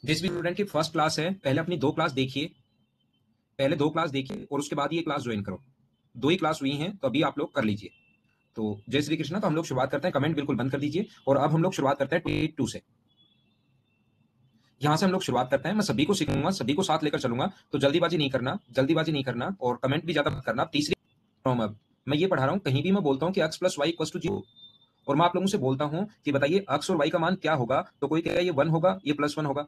जिस भी स्टूडेंट की फर्स्ट क्लास है, पहले अपनी दो क्लास देखिए, पहले दो क्लास देखिए और उसके बाद ये क्लास ज्वाइन करो। दो ही क्लास हुई हैं, तो अभी आप लोग कर लीजिए। तो जय श्री कृष्णा। तो हम लोग शुरुआत करते हैं, कमेंट बिल्कुल बंद कर दीजिए। और अब हम लोग शुरुआत करते हैं 22 से। यहां से हम लोग शुरुआत करते हैं। मैं सभी को सिखाऊंगा, सभी को साथ लेकर चलूंगा, तो जल्दीबाजी नहीं करना, जल्दीबाजी नहीं करना और कमेंट भी ज्यादा मत करना। तीसरी अब मैं ये पढ़ा रहा हूं, कहीं भी मैं बोलता हूं कि x plus Y equal to 0 और मैं आप लोगों से बोलता हूं कि बताइए x और y का मान क्या होगा, तो कोई कहेगा ये 1 होगा, ये +1 होगा।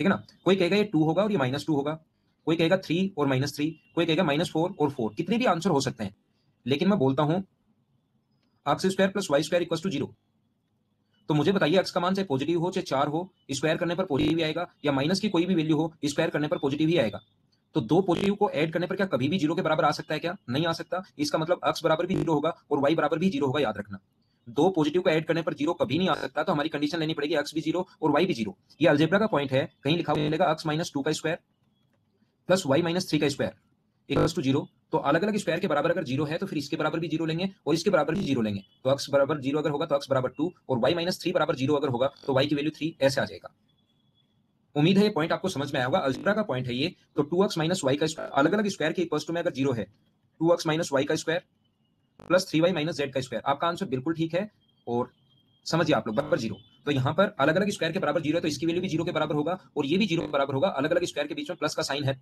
ठीक है ना। कोई कहेगा ये 2 होगा और ये -2 होगा। कोई कहेगा 3 और -3, कोई कहेगा -4 और 4। कितने भी आंसर हो सकते हैं, लेकिन मैं बोलता हूं x square plus Y square equal to 0। तो मुझे बताइए x का मान चाहे पॉजिटिव हो चाहे 4 हो, स्क्वायर करने पर पॉजिटिव ही आएगा, या माइनस की कोई भी वैल्यू हो, स्क्वायर करने पर पॉजिटिव ही आएगा। तो दो पॉजिटिव को ऐड करने पर क्या कभी भी 0 के बराबर आ सकता है? क्या नहीं आ सकता। इसका मतलब x बराबर भी 0 होगा और y बराबर भी 0 होगा, याद रखना। दो पॉजिटिव को ऐड करने पर 0 कभी नहीं आ सकता, तो हमारी कंडीशन लेनी पड़ेगी x भी 0 और y भी 0। ये अलजेब्रा का पॉइंट है, कहीं लिखा हुआ मिलेगा x माइनस 2 का स्क्वायर प्लस y माइनस 3 का स्क्वायर इक्वल्स टू 0। तो अलग अलग स्क्वायर के बराबर अगर 0 है तो फिर इसके बराबर भी 0 लेंगे और इसके बराबर भी 0 लेंगे। तो x बराबर 0 अगर होगा तो x बराबर 2 और y माइनस 3 बराबर 0 अगर होगा तो y की वैल्यू 3 ऐसे आ जाएगा। उम्मीद है ये पॉइंट आपको समझ में आया होगा। अलजेब्रा का पॉइंट है ये। तो 2x माइनस वाई का स्क्वायर अलग अलग स्क्वायर के इक्वल्स टू में अगर 0 है, 2x माइनस वाई का square plus 3y minus Z का स्क्वायर, आपका आंसर बिल्कुल ठीक है। और समझिए आप लोग बराबर 0। तो यहाँ पर अलग अलग स्क्वायर के बराबर 0 है, तो इसकी वैल्यू भी 0 के बराबर होगा और ये भी 0 के बराबर होगा। अलग अलग स्क्वायर के बीच में प्लस का साइन है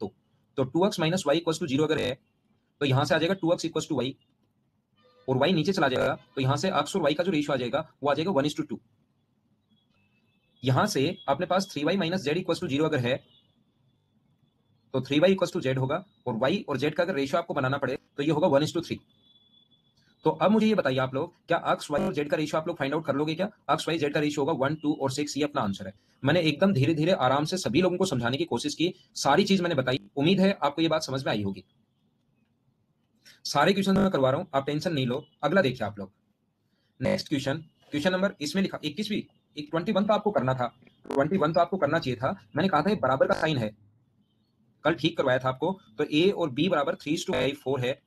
तो 2x minus Y equals to 0 अगर है तो यहां से आ जाएगा 2x इक्वल्स टू वाई और y नीचे चला जाएगा, तो यहां से x और y का जो रेशियो आ जाएगा वो आ जाएगा 1:2। यहां से अपने पास 3y minus Z equals to 0 अगर है तो 3y इक्वल्स टू जेड होगा और y और z का अगर रेशियो आपको बनाना पड़े तो ये होगा 1:3। तो अब मुझे ये बताइए आप लोग, क्या x y और z का रेशियो आप लोग फाइंड आउट कर लोगे? क्या x y z का रेशियो होगा 1 2 और 6, ये अपना आंसर है। मैंने एकदम धीरे धीरे आराम से सभी लोगों को समझाने की कोशिश की, सारी चीज मैंने बताई। उम्मीद है आपको ये बात समझ में आई होगी। सारे क्वेश्चन मैं करवा रहा हूं, आप टेंशन नहीं लो। अगला देखिए आप लोग, नेक्स्ट क्वेश्चन, क्वेश्चन नंबर इसमें लिखा 21वीं 21 तो आपको करना था, 21 तो आपको करना चाहिए था। मैंने कहा था ये बराबर का साइन है, कल ठीक करवाया था आपको। तो a और b बराबर 3:4 है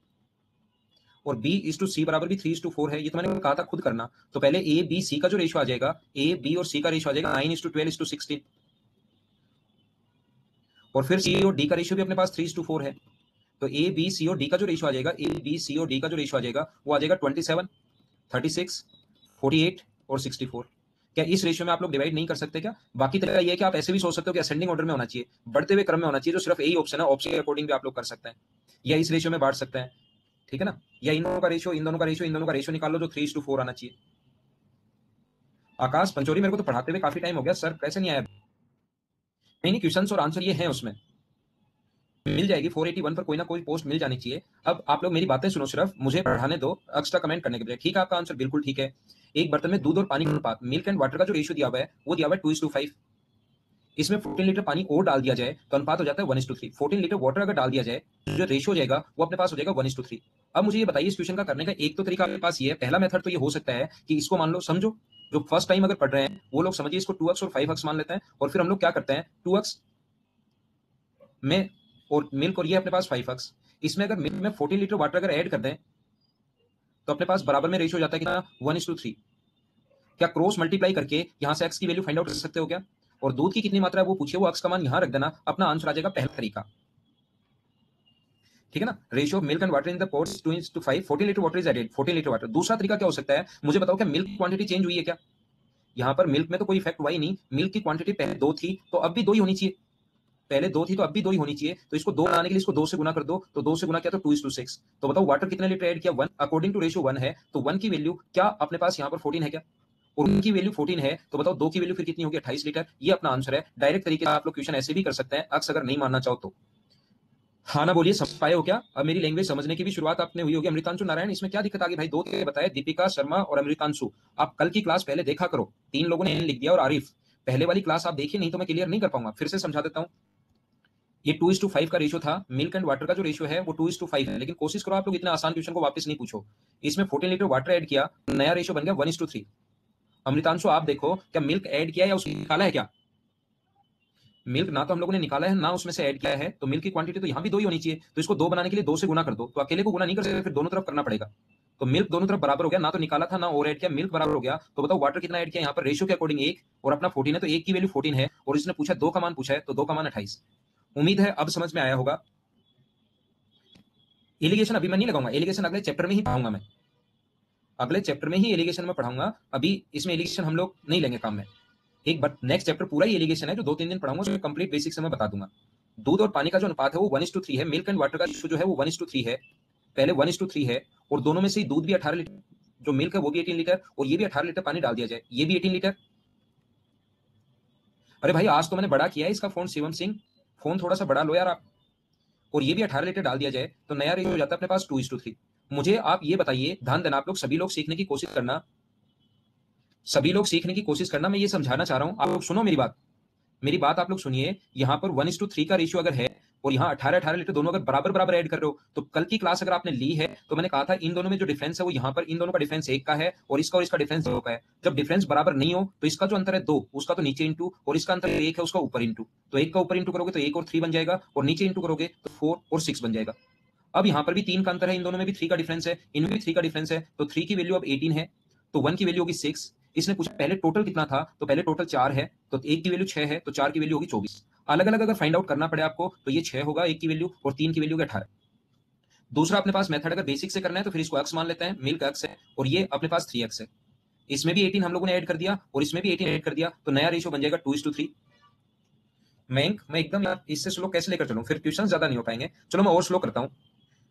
और b/c बराबर भी 3:4 है। ये तो मैंने कहा था खुद करना। तो पहले a b c का जो रेशियो आ जाएगा, a b और c का रेशियो आ जाएगा 9:12:16 और फिर c और d का रेशियो भी अपने पास 3:4 है। तो a b c और d का जो रेशियो आ जाएगा, a b c और d का जो रेशियो आ जाएगा वो आ जाएगा 27 36 48 और 64। क्या इस रेशियो में आप लोग डिवाइड नहीं कर सकते? क्या बाकी तरीका ये है कि आप ऐसे भी सोच सकते हो कि असेंडिंग ऑर्डर में होना चाहिए, बढ़ते हुए क्रम में होना चाहिए, जो सिर्फ यही ऑप्शन है। ऑप्शन के अकॉर्डिंग भी आप लोग कर सकते हैं, या इस रेशियो में बांट सकते हैं। ठीक है ना। या इन दोनों का रेशियो, इन दोनों का रेशियो, इन दोनों का रेशियो निकाल लो जो 3:4 आना चाहिए। आकाश पंचोरी, मेरे को तो पढ़ाते हुए काफी टाइम हो गया सर, कैसे नहीं आया? नहीं नहीं, क्वेश्चन और आंसर ये है, उसमें मिल जाएगी 481 पर कोई ना कोई पोस्ट मिल जानी चाहिए। अब आप लोग मेरी बातें सुनो, सिर्फ मुझे पढ़ाने दो एक्स्ट्रा कमेंट करने के बजाय। ठीक है, आपका आंसर बिल्कुल ठीक है। एक बर्तन में दूध और पानी का अनुपात, मिल्क एंड वाटर का जो रेशियो दिया हुआ है वो दिया हुआ है 2:5। इसमें 14 लीटर पानी और डाल दिया जाए तो अनुपात हो जाता है 1:3। 14 लीटर वाटर अगर डाल दिया जाए तो जो रेशियो जाएगा वो अपने पास हो जाएगा 1:3। अब मुझे ये बताइए, इस क्वेश्चन का करने का एक तो तरीका आपके पास ये है। पहला मेथड तो ये हो सकता है कि इसको मान लो, समझो जो फर्स्ट टाइम अगर पढ़ रहे हैं वो लोग समझिए इसको 2x और 5x मान लेते हैं और फिर हम लोग क्या करते हैं 2x में और मिल्क और ये अपने पास 5x, इसमें अगर मिल्क में 14 लीटर वाटर अगर ऐड कर दें तो अपने पास बराबर में रेशियो हो जाता है कितना 1:3। क्या क्रॉस मल्टीप्लाई करके यहां से x की वैल्यू फाइंड आउट कर सकते हो क्या? और दूध की कितनी मात्रा है वो पूछिए, वो x का मान यहां रख देना, अपना आंसर आ जाएगा पहला तरीका। ठीक है ना। Ratio of milk and water in the pots 2:5, 14 litre water is added, 14 litre water. दूसरा तरीका क्या हो सकता है मुझे बताओ, क्या मिल्क की क्वांटिटी चेंज हुई है क्या? यहां पर मिल्क में तो कोई इफेक्ट हुआ ही नहीं, मिल्क की क्वांटिटी पहले 2 थी तो अब भी 2 ही होनी चाहिए। पहले 2 थी तो अब भी 2 ही होनी चाहिए। तो इसको 2 बनाने के लिए इसको 2 से गुना कर दो, तो 2 से गुना किया तो 2:6। तो बताओ वाटर कितने लीटर ऐड किया? 1। अकॉर्डिंग टू रेशियो 1 है, तो 1 की वैल्यू क्या अपने पास यहाँ पर 14 है क्या? और उनकी वैल्यू 14 है, तो बताओ 2 की वैल्यू फिर कितनी होगी? 28 लीटर। ये अपना आंसर है। डायरेक्ट तरीके से आप लोग क्वेश्चन ऐसे भी कर सकते हैं, अक्स अगर नहीं मानना चाहो तो। हाँ ना बोलिए, समझ पाए हो क्या? अब मेरी लैंग्वेज समझने की भी शुरुआत आपने हुई होगी। अमृतांशु नारायण, इसमें क्या दिक्कत आ गई भाई? दो के बताए, दीपिका शर्मा और अमृतांशु। आप कल की क्लास पहले देखा करो, 3 लोगों ने लिख दिया। और आरिफ, पहले वाली क्लास आप देखिए, नहीं तो मैं क्लियर नहीं कर पाऊंगा। फिर से समझा देता हूँ। ये 2:5 का रेशियो था, मिल्क एंड वाटर का जो रेशियो है वो 2:5 है। लेकिन कोशिश करो आप लोग इतना आसान क्वेश्चन को वापस नहीं पूछो। इसमें 14 लीटर वाटर ऐड किया, नया रेशियो बन गया 1:3। अमृतांशु आप देखो, क्या मिल्क ऐड किया या उसको निकाला है? क्या मिल्क ना तो हम लोगों ने निकाला है ना उसमें से ऐड किया है, तो मिल्क की क्वांटिटी तो यहाँ भी 2 ही होनी चाहिए। तो इसको 2 बनाने के लिए 2 से गुना कर दो, तो अकेले को गुना नहीं कर सकते, फिर दोनों तरफ करना पड़ेगा। तो मिल्क दोनों तरफ बराबर हो गया, ना तो निकाला था ना और ऐड किया, मिल्क बराबर हो गया। तो बताओ वाटर कितना ऐड किया यहाँ पर, रेशियो के अकॉर्डिंग 1 और अपना 14 है, तो 1 की वैल्यू 14 है और इसने पूछा 2 का मान पूछा है, तो 2 का मान 28। उम्मीद है अब समझ में आया होगा। एलिगेशन अभी मैं नहीं लगाऊंगा, एलिगेशन अगले चैप्टर में ही पढ़ाऊंगा मैं, अगले चैप्टर में ही एलिगेशन में पढ़ाऊंगा। अभी इसमें एलिगेशन हम लोग नहीं लेंगे काम में। एक बट नेक्स्ट चैप्टर पूरा ही एलिगेशन है जो 2-3 दिन पढ़ाऊंगा, उसमें कंप्लीट बेसिक से मैं बता दूंगा। दूध और पानी का जो अनुपात है वो 1:3 है, मिल्क एंड वाटर का जो है वो 1:3 है, पहले 1:3 है, और दोनों में से दूध भी 18 लीटर, जो मिल्क है वो भी 18 लीटर, और ये भी 18 लीटर पानी डाल दिया जाए, ये भी 18 लीटर। अरे भाई आज तो मैंने बड़ा किया है इसका फोन, शिवम सिंह, फोन थोड़ा सा बड़ा लो यार आप। और ये भी 18 लीटर डाल दिया जाए तो नया रेशियो हो जाता है अपने पास 2:3। मुझे आप ये बताइए, ध्यान देना आप लोग, सभी लोग सीखने की कोशिश करना, सभी लोग सीखने की कोशिश करना। मैं ये समझाना चाह रहा हूं, आप लोग सुनो मेरी बात, मेरी बात आप लोग सुनिए। यहां पर 1:3 का रेशियो अगर है और यहाँ 18-18 लीटर दोनों अगर बराबर बराबर ऐड कर रहे हो, तो कल की क्लास अगर आपने ली है तो मैंने कहा था इन दोनों में जो डिफरेंस है वो यहाँ पर इन दोनों का डिफरेंस 1 का है और इसका डिफरेंस 2 का है। जब डिफरेंस बराबर नहीं हो तो इसका जो अंतर है 2, उसका तो नीचे इंटू, और इसका अंतर 1 है उसका ऊपर इंटू। तो 1 का ऊपर इंटू करोगे तो 1 और 3 बन जाएगा, और नीचे इंटू करोगे तो 4 और 6 बन जाएगा। अब यहाँ पर भी 3 का अंतर है, इन दोनों में भी 3 का डिफरेंस है, इनमें भी 3 का डिफरेंस है, तो 3 की वैल्यू अब 18 है, तो 1 की वैल्यू होगी 6। इसने पूछा पहले टोटल कितना था, तो पहले टोटल 4 है, तो 1 की वैल्यू 6 है, तो 4 की वैल्यू होगी 24। अलग अलग अगर फाइंड आउट करना पड़े आपको तो ये 6 होगा 1 की वैल्यू, और 3 की वैल्यू होगी 18। दूसरा अपने पास मेथड अगर बेसिक से करना है तो फिर इसको एक्स मान लेते हैं, मिल्क एक्स है, और ये अपने पास 3x है। इसमें भी 18 हम लोगों ने ऐड कर दिया और इसमें भी 18 ऐड कर दिया, तो नया रेशियो बन जाएगा 2:3। मैं एकदम यार इससे स्लो कैसे लेकर चलूं, फिर क्वेश्चन ज्यादा नहीं हो पाएंगे। चलो मैं और स्लो करता हूं।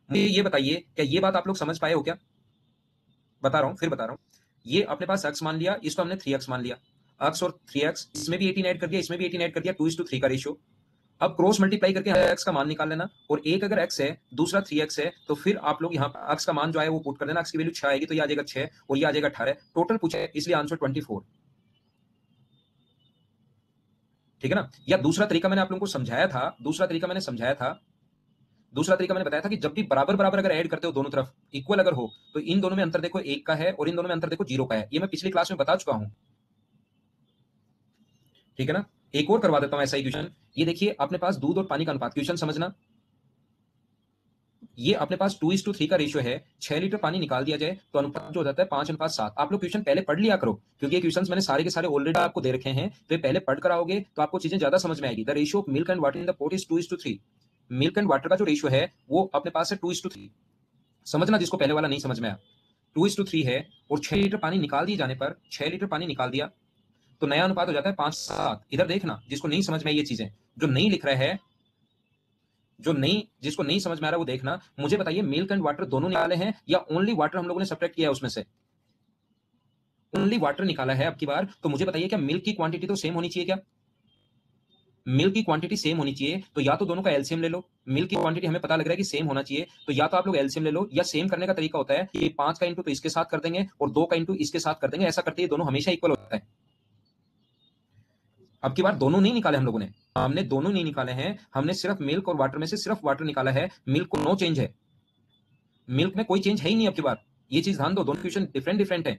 मुझे ये बताइए, क्या ये बात आप लोग समझ पाए हो क्या? बता रहा हूं, फिर बता रहा हूं। ये अपने पास x मान लिया, इसको हमने 3x मान लिया, x और 3x, इसमें भी 18 ऐड कर दिया, इसमें भी 18 ऐड कर दिया, 2:3 का रेशियो। अब क्रॉस मल्टीप्लाई करके x का मान निकाल लेना, और एक अगर x है दूसरा 3x है, तो फिर आप लोग यहाँ x का मान जो है वो पुट कर देना, x की वैल्यू 6 आएगी तो ये आ जाएगा 6 और ये आ जाएगा 18। टोटल पूछा है इसलिए आंसर 24। ठीक है ना? या दूसरा तरीका मैंने आप लोगों को समझाया था, दूसरा तरीका मैंने बताया था कि जब भी बराबर बराबर अगर ऐड करते हो दोनों तरफ इक्वल अगर हो, तो इन दोनों में अंतर देखो 1 का है और इन दोनों में अंतर देखो 0 का है। ये मैं पिछली क्लास में बता चुका हूं। ठीक है ना? एक और करवा देता हूं ऐसा ही क्वेश्चन। ये देखिए अपने पास दूध और पानी का अनुपात, क्वेश्चन समझना। ये अपने पास 2:3 का रेशियो है, 6 लीटर पानी निकाल दिया जाए तो अनुपात जो हो जाता है 5:7। आप लोग क्वेश्चन पहले पढ़ लिया करो, क्योंकि ये क्वेश्चंस मैंने सारे के सारे ऑलरेडी आपको दे रखे हैं, तो ये पहले पढ़ कर आओगे तो आपको चीजें ज्यादा समझ में आएगी। The ratio of milk and water in the pot is 2:3। Milk and water का जो रेशियो है वो अपने पास है 2:3। समझना जिसको पहले वाला नहीं समझ में आया, 2:3 है, और 6 लीटर पानी निकाल दिए जाने पर, 6 लीटर पानी निकाल दिया तो नया अनुपात हो जाता है 5:7। इधर देखना जिसको नहीं समझ में आई ये चीजें, जो नहीं लिख रहे हैं, जो नहीं, जिसको नहीं समझ में आ रहा है वो देखना। मुझे बताइए मिल्क एंड वाटर दोनों निकाले हैं या ओनली वाटर हम लोगों ने सब्ट्रैक्ट किया है उसमें से? ओनली वाटर निकाला है अब की बार, तो मुझे बताइए क्या मिल्क की क्वांटिटी तो सेम होनी चाहिए क्या? मिल्क की क्वांटिटी सेम होनी चाहिए, तो या तो दोनों का एलसीएम ले लो। मिल्क की क्वांटिटी हमें पता लग रहा है कि सेम होना चाहिए, तो या तो आप लोग एलसीएम ले लो, या सेम करने का तरीका होता है कि 5 का इंटू तो इसके साथ कर देंगे और 2 का इंटू इसके साथ कर देंगे, ऐसा करते ही दोनों हमेशा इक्वल होता है। अब की बार दोनों नहीं निकाले हम लोगों ने, हमने दोनों नहीं निकाले हैं, हमने सिर्फ मिल्क और वाटर में से सिर्फ वाटर निकाला है। मिल्क को नो चेंज है, मिल्क में कोई चेंज है ही नहीं अब की बार। ये चीज ध्यान दो, दोनों क्वेश्चन डिफरेंट डिफरेंट है,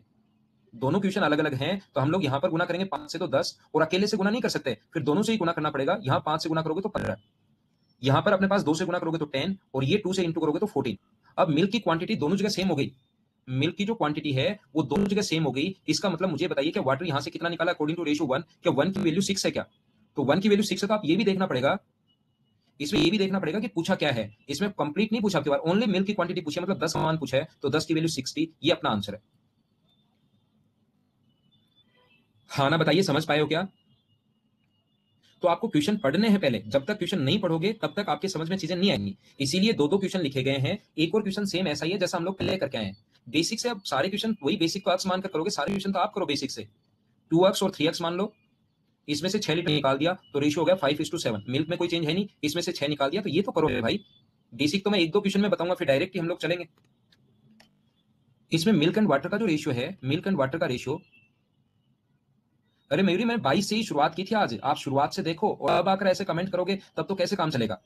दोनों क्वेश्चन अलग अलग हैं। तो हम लोग यहाँ पर गुना करेंगे 5 से तो 10, और अकेले से गुना नहीं कर सकते, फिर दोनों से ही गुना करना पड़ेगा। यहाँ 5 से गुना करोगे तो 15, यहाँ पर अपने पास 2 से गुना करोगे तो 10, और ये 2 से इंटू करोगे तो 14। अब मिल्क की क्वांटिटी दोनों जगह सेम हो गई, मिल्क की जो क्वांटिटी है वो दोनों जगह सेम हो गई। इसका मतलब मुझे बताइए कि वाटर यहाँ से कितना निकाला अकॉर्डिंग टू रेशियो 1, क्या 1 की वैल्यू 6 है क्या? तो 1 की वैल्यू 6 है, तो आप ये भी देखना पड़ेगा, इसमें ये भी देखना पड़ेगा कि पूछा क्या है। इसमें कंप्लीट नहीं पूछा आपके बार, ओनली मिल्क की क्वांटिटी पूछी है, मतलब 10 मान पूछा है, तो 10 की वैल्यू 60, ये अपना आंसर है। हाँ ना, बताइए समझ पाए हो क्या? तो आपको क्वेश्चन पढ़ने हैं पहले, जब तक क्वेश्चन नहीं पढ़ोगे तब तक आपके समझ में चीजें नहीं आएंगी। इसीलिए दो दो क्वेश्चन लिखे गए हैं, एक और क्वेश्चन सेम ऐसा ही है जैसा हम लोग पहले करके आए हैं। बेसिक से अब सारे क्वेश्चन वही बेसिक को एक्स मानकर करोगे, सारे क्वेश्चन तो आप करो बेसिक से। 2x और 3x मान लो, इसमें से 6 लीटर निकाल दिया तो रेशियो हो गया 5:7। मिल्क में कोई चेंज है नहीं, इसमें से 6 निकाल दिया, तो ये तो करो भाई। बेसिक तो मैं एक दो क्वेश्चन में बताऊंगा, फिर डायरेक्ट ही हम लोग चलेंगे। इसमें मिल्क एंड वाटर का जो रेशियो है, मिल्क एंड वाटर का रेशियो, अरे मयूरी मैंने 22 से ही शुरुआत की थी आज, आप शुरुआत से देखो, और अब आकर ऐसे कमेंट करोगे तब तो कैसे काम चलेगा।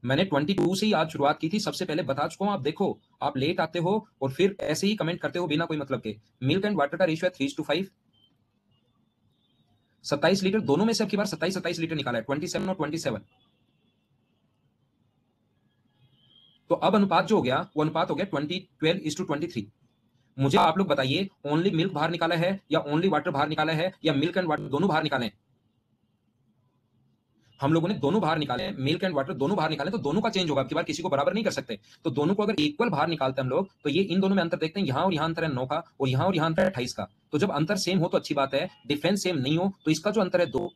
मैंने 22 से ही आज शुरुआत की थी, सबसे पहले बता चुका हूं। आप देखो, आप लेट आते हो और फिर ऐसे ही कमेंट करते हो बिना कोई मतलब के। मिल्क एंड वाटर का रेशियो है 3:5। 27 लीटर दोनों में से अब की बार 27 लीटर निकाला है, 27 और 27। तो अब अनुपात जो हो गया वो अनुपात हो गया 12:23। मुझे आप लोग बताइए, ओनली मिल्क बाहर निकाला है या ओनली वाटर बाहर निकाला है या मिल्क एंड वाटर दोनों बाहर निकाले? हम लोगों ने दोनों बाहर निकाले, मिल्क एंड वाटर दोनों बाहर निकाले, तो दोनों का चेंज होगा। आपकी बार किसी को बराबर नहीं कर सकते, तो दोनों को अगर इक्वल बाहर निकालते हैं हम लोग, तो ये इन दोनों में अंतर देखते हैं, यहां और यहां अंतर है 9 का, और यहां अंतर है 28 का। तो जब अंतर सेम हो तो अच्छी बात है, डिफरेंस सेम नहीं हो तो इसका जो अंतर है 2,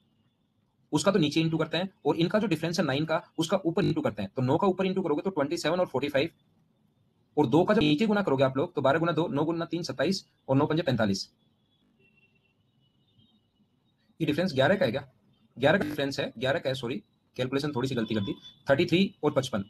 उसका तो नीचे इंटू करते हैं, और इनका जो डिफरेंस है 9 का, उसका ऊपर इंटू करते हैं। तो 9 का ऊपर इंटू करोगे तो 27 और 45, और 2 का जब नीचे गुना करोगे आप लोग तो 12 गुना 2, 9 गुना 3 27, और 9 पंजे 45। ये डिफरेंस 11 का है क्या? 11 का डिफरेंस है, 11 का है, सॉरी कैलकुलेशन थोड़ी सी गलती कर दी। 33 और 55।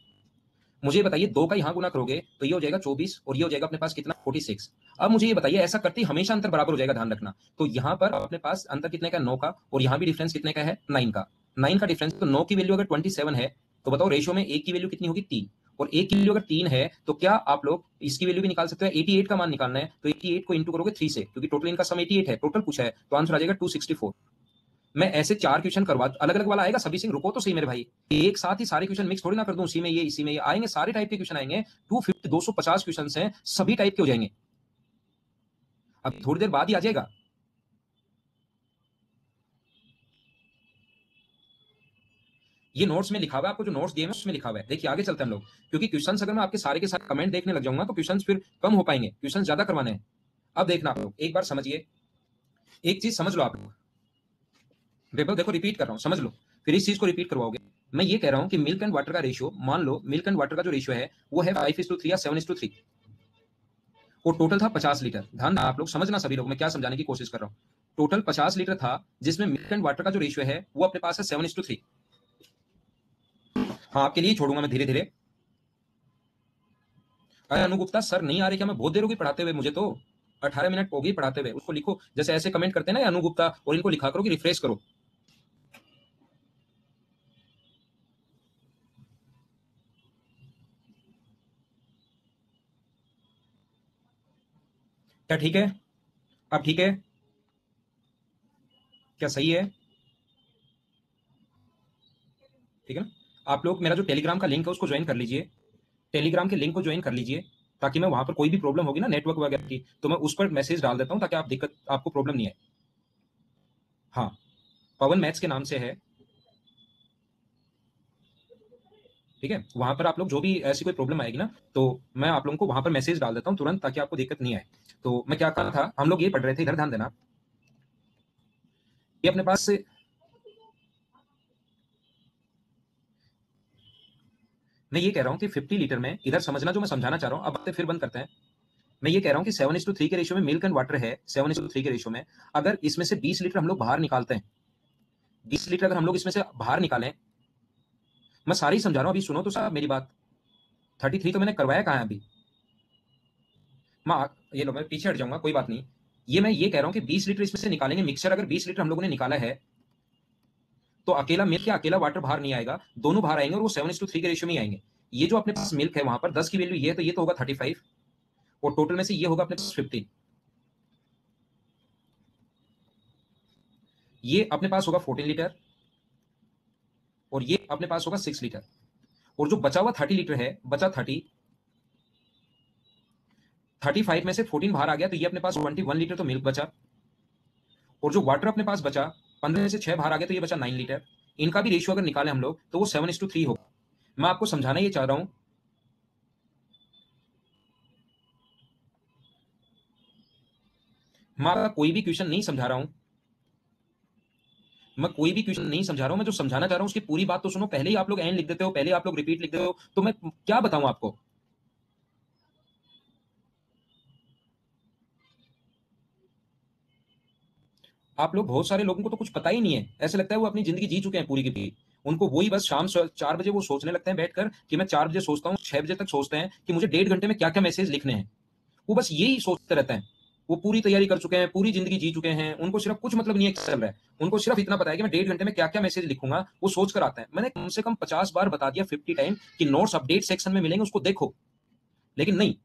मुझे ये बताइए, 2 का यहां गुना करोगे तो ये हो जाएगा 24, और ये हो जाएगा अपने पास कितना 46। अब मुझे ये बताइए, ऐसा करते ही हमेशा अंतर बराबर हो जाएगा, ध्यान रखना। तो यहां पर अपने पास अंतर कितने का 9 का, और यहां भी डिफरेंस कितने का है 9 का। 9 का डिफरेंस, तो 9 की वैल्यू अगर 27 है तो बताओ रेशियो में 1 की वैल्यू कितनी होगी 3, और 1 की वैल्यू अगर 3 है तो क्या आप लोग इसकी वैल्यू भी निकाल सकते हो? 88 का मान निकालना है तो 88 को इंटू करोगे 3 से, क्योंकि टोटल इनका सम 88 है, टोटल पूछा है, तो आंसर आ जाएगा 264। मैं ऐसे 4 क्वेश्चन करवा, अलग अलग वाला आएगा सभी से, रुको तो सही मेरे भाई, एक साथ ही सारे क्वेश्चन मिक्स थोड़ी ना कर दूं, इसी में ये आएंगे, सारे टाइप के क्वेश्चन आएंगे। 250 क्वेश्चन हैं, सभी टाइप के हो जाएंगे, अब थोड़ी देर बाद ही आ जाएगा। ये नोट्स में लिखा हुआ है, आपको जो नोट्स दिए हैं उसमें लिखा हुआ है। देखिए आगे चलते हैं हम लोग, क्योंकि क्वेश्चंस अगर मैं आपके सारे के सारे कमेंट देखने लग जाऊंगा तो क्वेश्चंस फिर कम हो पाएंगे, क्वेश्चंस ज्यादा करवाने हैं। अब देखना आप लोग एक बार समझिए, एक चीज समझ लो आप लोग, देखो रिपीट कर रहा हूं, समझ लो, फिर इस चीज को रिपीट करवाओगे। मैं ये कह रहा हूं कि मिल्क एंड वाटर का रेशियो, मान लो मिल्क एंड वाटर का जो रेशियो है वो है 5:3 या 7:3, और टोटल था 50 लीटर। ध्यान आप लोग समझना, सभी लोग, मैं क्या समझाने की कोशिश कर रहा हूं। टोटल 50 लीटर था, जिसमें मिल्क एंड वाटर का जो रेशियो है वो अपने पास है 7:3। हाँ, आपके लिए छोड़ूंगा मैं धीरे धीरे। अरे अनुगुप्ता सर नहीं आ रहे क्या? मैं बहुत देर होगी पढ़ाते हुए, मुझे तो 18 मिनट हो गई पढ़ाते हुए। उसको लिखो, जैसे ऐसे कमेंट करते हैं ना अनुगुप्ता, और इनको लिखा करो कि रिफ्रेश करो। क्या ठीक है? अब ठीक है? क्या सही है? ठीक है ना? आप लोग मेरा जो टेलीग्राम का लिंक है उसको ज्वाइन कर लीजिए, टेलीग्राम के लिंक को ज्वाइन कर लीजिए, ताकि मैं वहां पर कोई भी प्रॉब्लम होगी ना नेटवर्क वगैरह की, तो मैं उस पर मैसेज डाल देता हूं, ताकि आपको प्रॉब्लम नहीं आए। हाँ, पवन मैथ्स के नाम से है, ठीक है? वहां पर आप लोग जो भी ऐसी कोई प्रॉब्लम आएगी ना, तो मैं आप लोगों को वहां पर मैसेज डाल देता हूँ तुरंत, ताकि आपको दिक्कत नहीं आए। तो मैं क्या कर रहा था, हम लोग ये पढ़ रहे थे, इधर ध्यान देना। ये अपने पास से, मैं ये कह रहा हूँ कि 50 लीटर में, इधर समझना जो मैं समझाना चाह रहा हूँ, अब बातें फिर बंद करते हैं। मैं ये कह रहा हूँ कि 7:3 के रेशियो में मिल्क एंड वाटर है, 7:3 के रेशियो में अगर इसमें से 20 लीटर हम लोग बाहर निकालते हैं, 20 लीटर अगर हम लोग इसमें से बाहर निकालें, मैं सारी समझा रहा हूँ, अभी सुनो तो साहब मेरी बात। 33 तो मैंने करवाया कहाँ है अभी, मैं ये लो, मैं पीछे हट जाऊंगा, कोई बात नहीं। ये मैं ये कह रहा हूँ कि 20 लीटर इसमें से निकालेंगे, मिक्सचर अगर 20 लीटर हम लोगों ने निकाला है, तो अकेला मिल्क या अकेला वाटर बाहर नहीं आएगा, दोनों बाहर आएंगे, और वो 7:3 के रेशियो में ही आएंगे। ये जो अपने पास मिल्क है वहां पर 10 की वैल्यू, ये तो होगा 35, और टोटल में से ये होगा अपने पास 15, ये अपने पास होगा 14 लीटर, और ये अपने पास होगा 6 लीटर, और जो बचा हुआ 30 लीटर है, बचा 35 में से 14 बाहर आ गया, तो ये अपने पास 21 लीटर तो मिल्क बचा, और जो वाटर अपने पास बचा 15 में से 6 बाहर आ गया, तो ये बचा 9 लीटर। इनका भी रेशियो अगर निकालें हम लोग तो वो 7:3 होगा। मैं आपको समझाना ये चाह रहा हूं, मैं आपका कोई भी क्वेश्चन नहीं समझा रहा हूं, मैं कोई भी क्वेश्चन नहीं समझा रहा हूं, मैं जो समझाना चाह रहा हूं उसकी पूरी बात तो सुनो। पहले ही आप लोग एंड लिख देते हो, पहले आप लोग रिपीट लिख देते हो, तो मैं क्या बताऊं आपको? आप लोग, बहुत सारे लोगों को तो कुछ पता ही नहीं है, ऐसे लगता है वो अपनी जिंदगी जी चुके हैं पूरी की पूरी। उनको वही बस शाम 4 बजे वो सोचने लगते हैं बैठकर कि मैं 4 बजे सोचता हूँ, 6 बजे तक सोचते हैं कि मुझे 1.5 घंटे में क्या क्या मैसेज लिखने हैं। वो बस यही सोचते रहते हैं। वो पूरी तैयारी कर चुके हैं, पूरी जिंदगी जी चुके हैं, उनको सिर्फ कुछ मतलब नहीं है चल रहा है। उनको सिर्फ इतना पता है कि मैं 1.5 घंटे में क्या क्या मैसेज लिखूंगा, वो सोच कर आते हैं। मैंने कम से कम 50 बार बता दिया, 50 टाइम, कि नोट्स अपडेट सेक्शन में मिलेंगे, उसको देखो, लेकिन नहीं।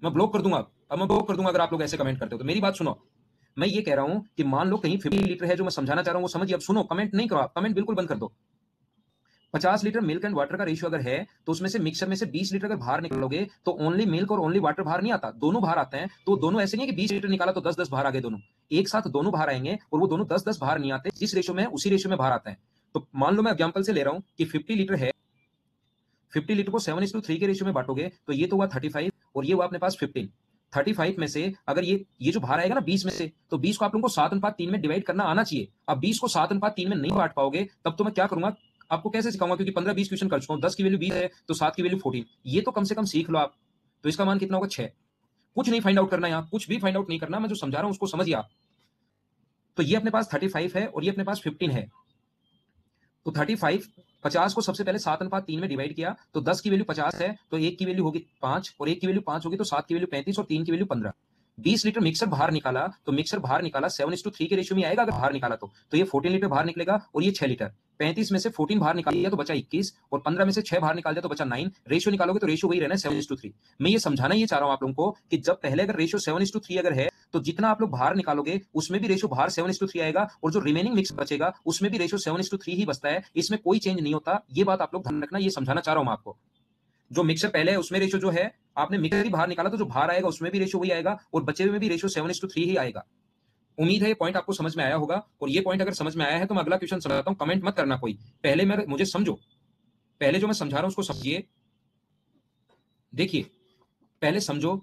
मैं ब्लॉक कर दूंगा, अब मैं ब्लॉक कर दूंगा अगर आप लोग ऐसे कमेंट करते हो तो। मेरी बात सुनो, मैं ये कह रहा हूं कि मान लो कहीं 50 लीटर है, जो मैं समझाना चाह रहा हूं वो समझिए। अब सुनो, कमेंट नहीं करो, कमेंट बिल्कुल बंद कर दो। 50 लीटर मिल्क एंड वाटर का रेशियो अगर है तो उसमें से मिक्सचर में से 20 लीटर अगर बाहर निकलोगे तो ओनली मिल्क और ओनली वाटर बाहर नहीं आता, दोनों बाहर आते हैं। तो दोनों ऐसे नहीं है कि 20 लीटर निकाला तो 10-10 बाहर आ गए, दोनों एक साथ दोनों बाहर आएंगे और वो दोनों 10-10 बाहर नहीं आते, जिस रेशियो में उसी रेशियो में बाहर आते हैं। तो मान लो मैं एग्जांपल से ले रहा हूं कि 50 लीटर है, 50 लीटर को 7:3 के रेशियो में बांटोगे तो ये तो हुआ 35 और ये हुआ अपने पास 15। 35 में से अगर ये जो बाहर आएगा ना 20 में से, तो 20 को आप लोगों को 7:3 में डिवाइड करना आना चाहिए। अब 20 को 7:3 में नहीं बांट पाओगे तब तो मैं क्या करूंगा, आपको कैसे सिखाऊंगा, क्योंकि 15-20 क्वेश्चन कर चुका हूं। 10 की वैल्यू 20 है तो 7 की वैल्यू 14, ये तो कम से कम सीख लो आप। तो इसका मान कितना होगा, 6। कुछ नहीं फाइंड आउट करना, यहाँ कुछ भी फाइंड आउट नहीं करना, मैं जो समझा रहा हूं उसको समझिए आप। तो ये अपने पास 35 है और ये अपने पास 15 है। तो 35, 50 को सबसे पहले 7:3 में डिवाइड किया तो 10 की वैल्यू 50 है तो 1 की वैल्यू होगी 5 और 1 की वैल्यू 5 होगी तो 7 की वैल्यू 35 और 3 की वैल्यू 15। 20 लीटर मिक्सर बाहर निकाला तो मिक्सर बाहर निकाला 7:3 के रेशियो में आएगा, अगर बाहर निकाला तो ये 14 लीटर बाहर निकलेगा और ये 6 लीटर। 35 में से 14 बाहर निकाल दिया तो बचा 21 और 15 में से 6 बाहर निकाल दिया तो बचा 9। रेशियो निकालोगे तो रेशियो वही रहना है 7:3। मैं ये समझाना ये चाह रहा हूं आप लोगों को कि जब पहले अगर रेशियो 7:3 अगर है तो जितना आप लोग बाहर निकालोगे उसमें भी रेशियो बाहर 7:3 आएगा और जो रिमेनिंग मिक्स बचेगा उसमें भी रेशियो 7:3 ही बचता है, इसमें कोई चेंज नहीं होता। ये बात आप लोग ध्यान रखना, ये समझाना चाह रहा हूं मैं आपको। जो मिक्सर पहले है उसमें रेशियो जो है, आपने मिक्सर ही बाहर निकाला तो जो बाहर आएगा उसमें भी रेशियो वही आएगा और बचे हुए में भी रेशियो 7:3 ही आएगा। उम्मीद है ये पॉइंट आपको समझ में आया होगा, और ये पॉइंट अगर समझ में आया है तो मैं अगला क्वेश्चन समझाता हूं, कमेंट मत करना कोई, पहले मुझे समझो, पहले जो मैं समझा रहा हूं उसको समझिए। देखिए पहले समझो,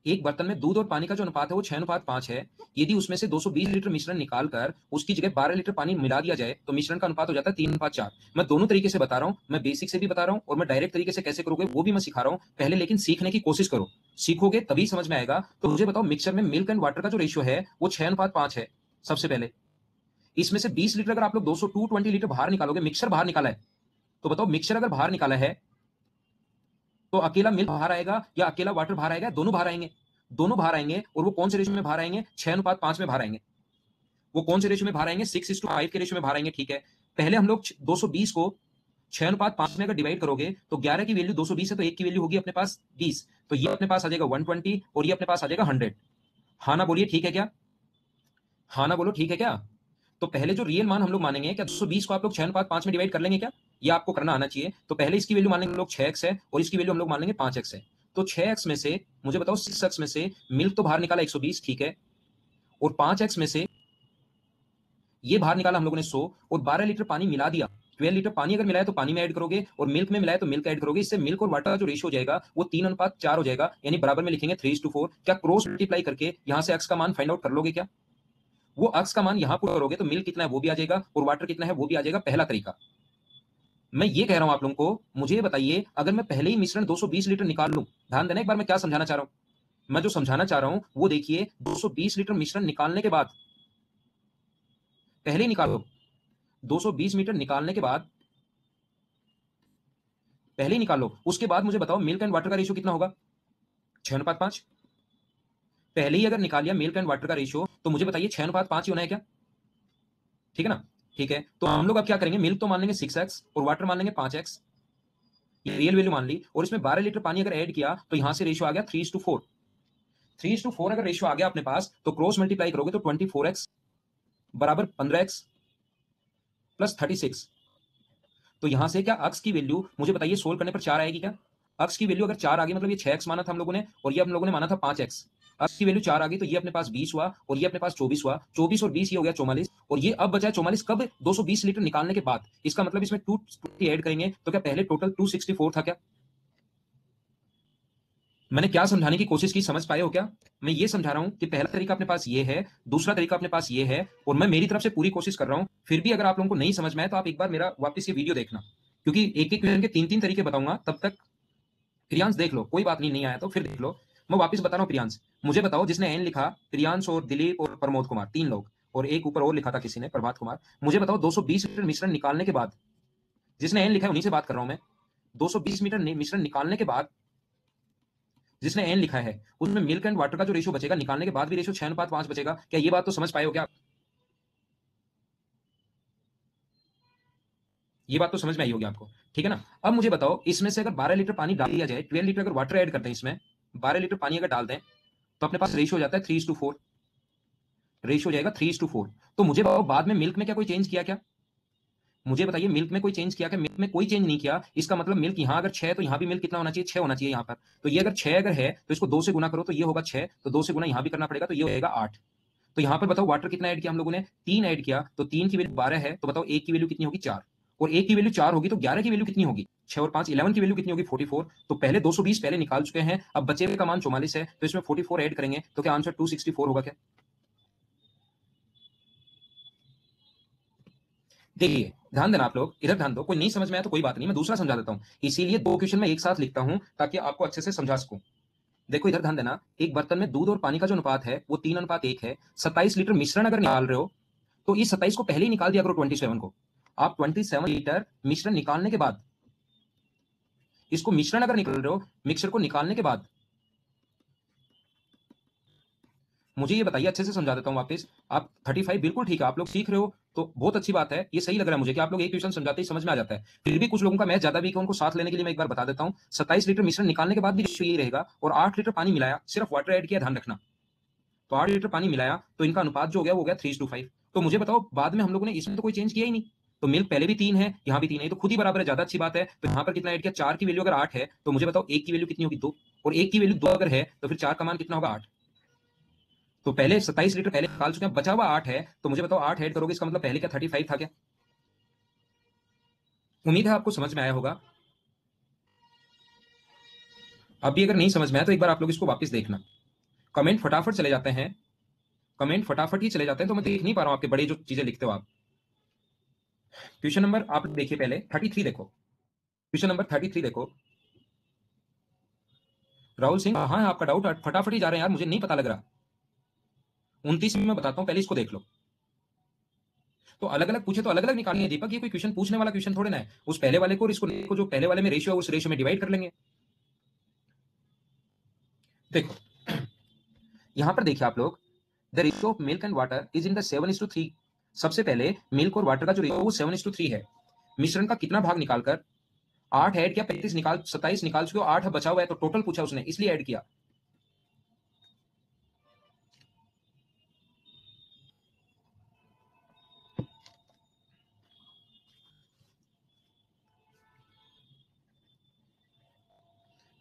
एक बर्तन में दूध और पानी का जो अनुपात है वो 6:5 है। यदि उसमें से 220 लीटर मिश्रण निकालकर उसकी जगह 12 लीटर पानी मिला दिया जाए तो मिश्रण का अनुपात हो जाता है 3:4। मैं दोनों तरीके से बता रहा हूं, मैं बेसिक से भी बता रहा हूं और मैं डायरेक्ट तरीके से कैसे करोगे वो भी मैं सिखा रहा हूं। पहले लेकिन सीखने की कोशिश करो, सीखोगे तभी समझ में आएगा। तो मुझे बताओ, मिक्सर में मिल्क एंड वाटर का जो रेशियो है वो 6:5 है। सबसे पहले इसमें से 20 लीटर अगर आप लोग 220 लीटर बाहर निकालोगे, मिक्सर बाहर निकाला है, तो बताओ मिक्सर अगर बाहर निकाला है तो अकेला मिल्क बाहर आएगा या अकेला वाटर बाहर आएगा, दोनों बाहर आएंगे। दोनों बाहर आएंगे और वो कौन से रेशियो में बाहर आएंगे, 6:5 में बाहर आएंगे। वो कौन से रेशियो में बाहर आएंगे, 6:5 के रेशियो में बाहर आएंगे। ठीक है, पहले हम लोग 220 को 6:5 में अगर डिवाइड करोगे तो 11 की वैल्यू 220 है तो 1 की वैल्यू होगी अपने पास 20, तो ये अपने पास आ जाएगा 120 और ये अपने पास आ जाएगा 100। हाँ ना बोलिए, ठीक है क्या? हाँ ना बोलो, ठीक है क्या? तो पहले जो रियल मान हम लोग मानेंगे, क्या 220 को आप लोग 6:5 में डिवाइड कर लेंगे क्या? ये आपको करना आना चाहिए। तो पहले इसकी वैल्यू मान लेंगे हम लोग 6x है और इसकी वैल्यू हम लोग मान लेंगे 5x है। तो 6x में से मुझे बताओ, 6x में से मिल्क तो बाहर निकाला 120, ठीक है, और 5x में से ये बाहर निकाला हम लोगों ने 100 और 12 लीटर पानी मिला दिया। 12 लीटर पानी अगर मिलाया तो पानी में ऐड करोगे और मिल्क में मिलाया तो मिल्क ऐड करोगे। इससे मिल्क और वाटर का जो रेशियो हो जाएगा वो 3:4 हो जाएगा, यानी बराबर में लिखेंगे 3:4। क्या क्रॉस मल्टीप्लाई करके यहां से x का मान फाइंड आउट कर लोगे क्या? वो x का मान यहां पुट करोगे तो मिल्क कितना है वो भी आ जाएगा और वाटर कितना है वो भी आ जाएगा। पहला तरीका मैं ये कह रहा हूं आप लोगों को, मुझे बताइए अगर मैं पहले ही मिश्रण 220 लीटर निकाल लूं, ध्यान देना एक बार मैं क्या समझाना चाह रहा हूं। मैं जो समझाना चाह रहा हूं वो देखिए, 220 लीटर मिश्रण निकालने के बाद, पहले ही निकालो 220 मीटर निकालने के बाद, पहले ही निकाल लो। उसके बाद मुझे बताओ मिल्क एंड वाटर का रेशियो कितना होगा, 6:5। पहले ही अगर निकाल लिया मिल्क एंड वाटर का रेशियो तो मुझे बताइए 6:5 ही होना है क्या? ठीक है ना? ठीक है, तो हम लोग अब क्या करेंगे, मिल्क तो मान लेंगे 6x और वाटर मान लेंगे 5x, ये रियल वैल्यू मान ली, और इसमें 12 लीटर पानी अगर ऐड किया तो यहां से रेशियो आ गया 3:4। 3:4 अगर रेशियो आ गया अपने पास तो क्रॉस मल्टीप्लाई करोगे तो 24x बराबर 15x प्लस 36। तो यहां से क्या अक्स की वैल्यू मुझे बताइए, सोल्व करने पर 4 आएगी क्या? अक्स की वैल्यू अगर 4 आ गई, मतलब ये 6x माना था हम लोगों ने और ये हम लोगों ने माना था 5x। अक्स की वैल्यू 4 आ गई तो ये अपने पास 20 हुआ और ये अपने पास 24 हुआ। 24 और 20 ये हो गया 44 और ये अब बचा है 44 कब, 220 लीटर निकालने के बाद। इसका मतलब इसमें 220 ऐड करेंगे तो क्या पहले टोटल 264 था क्या? मैंने क्या समझाने की कोशिश की, समझ पाए हो क्या? मैं ये समझा रहा हूं कि पहला तरीका अपने पास ये है, दूसरा तरीका अपने पास ये है, और मैं मेरी तरफ से पूरी कोशिश कर रहा हूं। फिर भी अगर आप लोगों को नहीं समझ में आए तो आप एक बार मेरा वापस ये वीडियो देखना, क्योंकि एक एक क्वेश्चन के 3-3 तरीके बताऊंगा। तब तक प्रियांश देख लो, कोई बात नहीं, नहीं आया तो फिर देख लो। मैं वापस बता रहा हूं प्रियांश, मुझे बताओ जिसने एन लिखा, प्रियांश और दिलीप और प्रमोद कुमार, 3 लोग, और एक ऊपर और लिखा था किसी ने, प्रभात कुमार। मुझे बताओ 220 लीटर मिश्रण निकालने के बाद, जिसने एन लिखा है उन्हीं से बात कर रहा हूं मैं। 220 मीटर मिश्रण निकालने के बाद जिसने एन लिखा है उसमें मिल्क एंड वाटर का जो रेशियो बचेगा निकालने के बाद भी रेशियो 6:5 बचेगा। क्या ये बात तो समझ पाए हो क्या? ये बात तो समझ में आई होगी आपको, ठीक है ना? अब मुझे बताओ, इसमें से अगर 12 लीटर पानी डाल दिया जाए, 12 लीटर अगर वाटर ऐड करते हैं इसमें, 12 लीटर पानी अगर डाल दें तो अपने पास रेशियो हो जाता है 3:4। रेशियो हो जाएगा 3:4। तो मुझे बताओ बाद में मिल्क में क्या कोई चेंज किया क्या? मुझे बताइए मिल्क में कोई चेंज किया? क्या मिल्क में कोई चेंज नहीं किया। इसका मतलब मिल्क यहाँ अगर 6 तो यहाँ भी मिल्क कितना होना चाहिए? 6 होना चाहिए यहाँ पर। तो ये अगर 6 अगर है तो इसको 2 से गुना करो तो ये होगा 6, तो 2 से गुना यहाँ भी करना पड़ेगा तो ये होगा 8। तो यहाँ पर बताओ वाटर कितना ऐड किया हम लोगों ने? 3 ऐड किया। तो 3 की वैल्यू 12 है, तो बताओ 1 की वैल्यू कितनी होगी? 4। और 1 की वैल्यू 4 होगी तो 11 की वैल्यू कितनी होगी? 6 और 5 11 की वैल्यू कितनी होगी? 44। तो पहले 220 पहले निकाल चुके हैं, अब बचे हुए का मान 44 है, तो इसमें 44 ऐड करेंगे तो क्या आंसर 264 होगा क्या? देखिए ध्यान देना आप लोग, इधर ध्यान दो। कोई नहीं समझ में आया तो कोई बात नहीं, मैं दूसरा समझा देता हूं। इसीलिए 2 क्वेश्चन मैं एक साथ लिखता हूं ताकि आपको अच्छे से समझा सकूं। देखो इधर ध्यान देना, एक बर्तन में दूध और पानी का जो अनुपात है वो 3:1 है। 27 लीटर मिश्रण अगर निकाल रहे हो तो इस 27 को पहले ही निकाल दिया करो 27 को। आप 27 लीटर मिश्रण निकालने के बाद, इसको मिश्रण अगर निकाल रहे हो, मिक्सर को निकालने के बाद मुझे ये बताइए, अच्छे से समझा देता हूं वापस। आप 35 बिल्कुल ठीक है, आप लोग सीख रहे हो तो बहुत अच्छी बात है। ये सही लग रहा है मुझे कि आप लोग एक क्वेश्चन समझाते ही समझ में आ जाता है। फिर भी कुछ लोगों का मैथ ज्यादा वीक है, उनको साथ लेने के लिए मैं एक बार बता देता हूं। 27 लीटर मिश्रण निकालने के बाद भी रेशियो यही रहेगा, और 8 लीटर पानी मिलाया, सिर्फ वाटर ऐड किया, ध्यान रखना। तो 8 लीटर पानी मिलाया तो इनका अनुपात जो हो गया वो हो गया 3:5। तो मुझे बताओ बाद में हम लोगों ने इसमें तो कोई चेंज किया ही नहीं। तो मिल्क पहले भी 3 है, यहाँ भी 3 है, तो खुद ही बराबर है, ज्यादा अच्छी बात है। तो यहाँ पर कितना ऐड किया? 4 की वैल्यू अगर 8 है तो मुझे बताओ 1 की वैल्यू कितनी होगी? 2। और 1 की वैल्यू 2 अगर है तो फिर 4 का मान कितना होगा? 8। तो पहले 27 लीटर पहले निकाल चुके हैं, बचा हुआ 8 है, तो मुझे बताओ 8 ऐड करोगे, इसका मतलब पहले क्या 35 था क्या? उम्मीद है आपको समझ में आया होगा। अभी अगर नहीं समझ में आया तो एक बार आप लोग इसको वापस देखना। कमेंट फटाफट चले जाते हैं, कमेंट फटाफट ही चले जाते हैं, तो मैं देख नहीं पा रहा हूं आपके बड़े जो चीजें लिखते हो आप। क्वेश्चन नंबर आप देखिए पहले 33 देखो। क्वेश्चन नंबर 33 देखो। राहुल सिंह, हाँ है आपका डाउट, फटाफट ही जा रहे हैं यार, मुझे नहीं पता लग रहा। 29 में मैं बताता हूं, पहले इसको देख लो। तो अलग अलग पूछे तो अलग अलग निकालेंगे दीपक, ये कोई क्वेश्चन पूछने वाला क्वेश्चन थोड़े ना है। उस पहले वाले को और इसको को जो पहले वाले में रेशियो है उस रेशियो में डिवाइड कर लेंगे। देखो यहां पर देखिए आप लोग, the ratio of milk and water is in the 7:3। सबसे पहले मिल्क और वाटर का जो रेशियो वो 7:3 है। मिश्रण का कितना भाग निकालकर 8 ऐड किया, 35 निकाल 27 निकाल चुके हो, 8 बचा हुआ है, तो टोटल पूछा उसने इसलिए ऐड किया।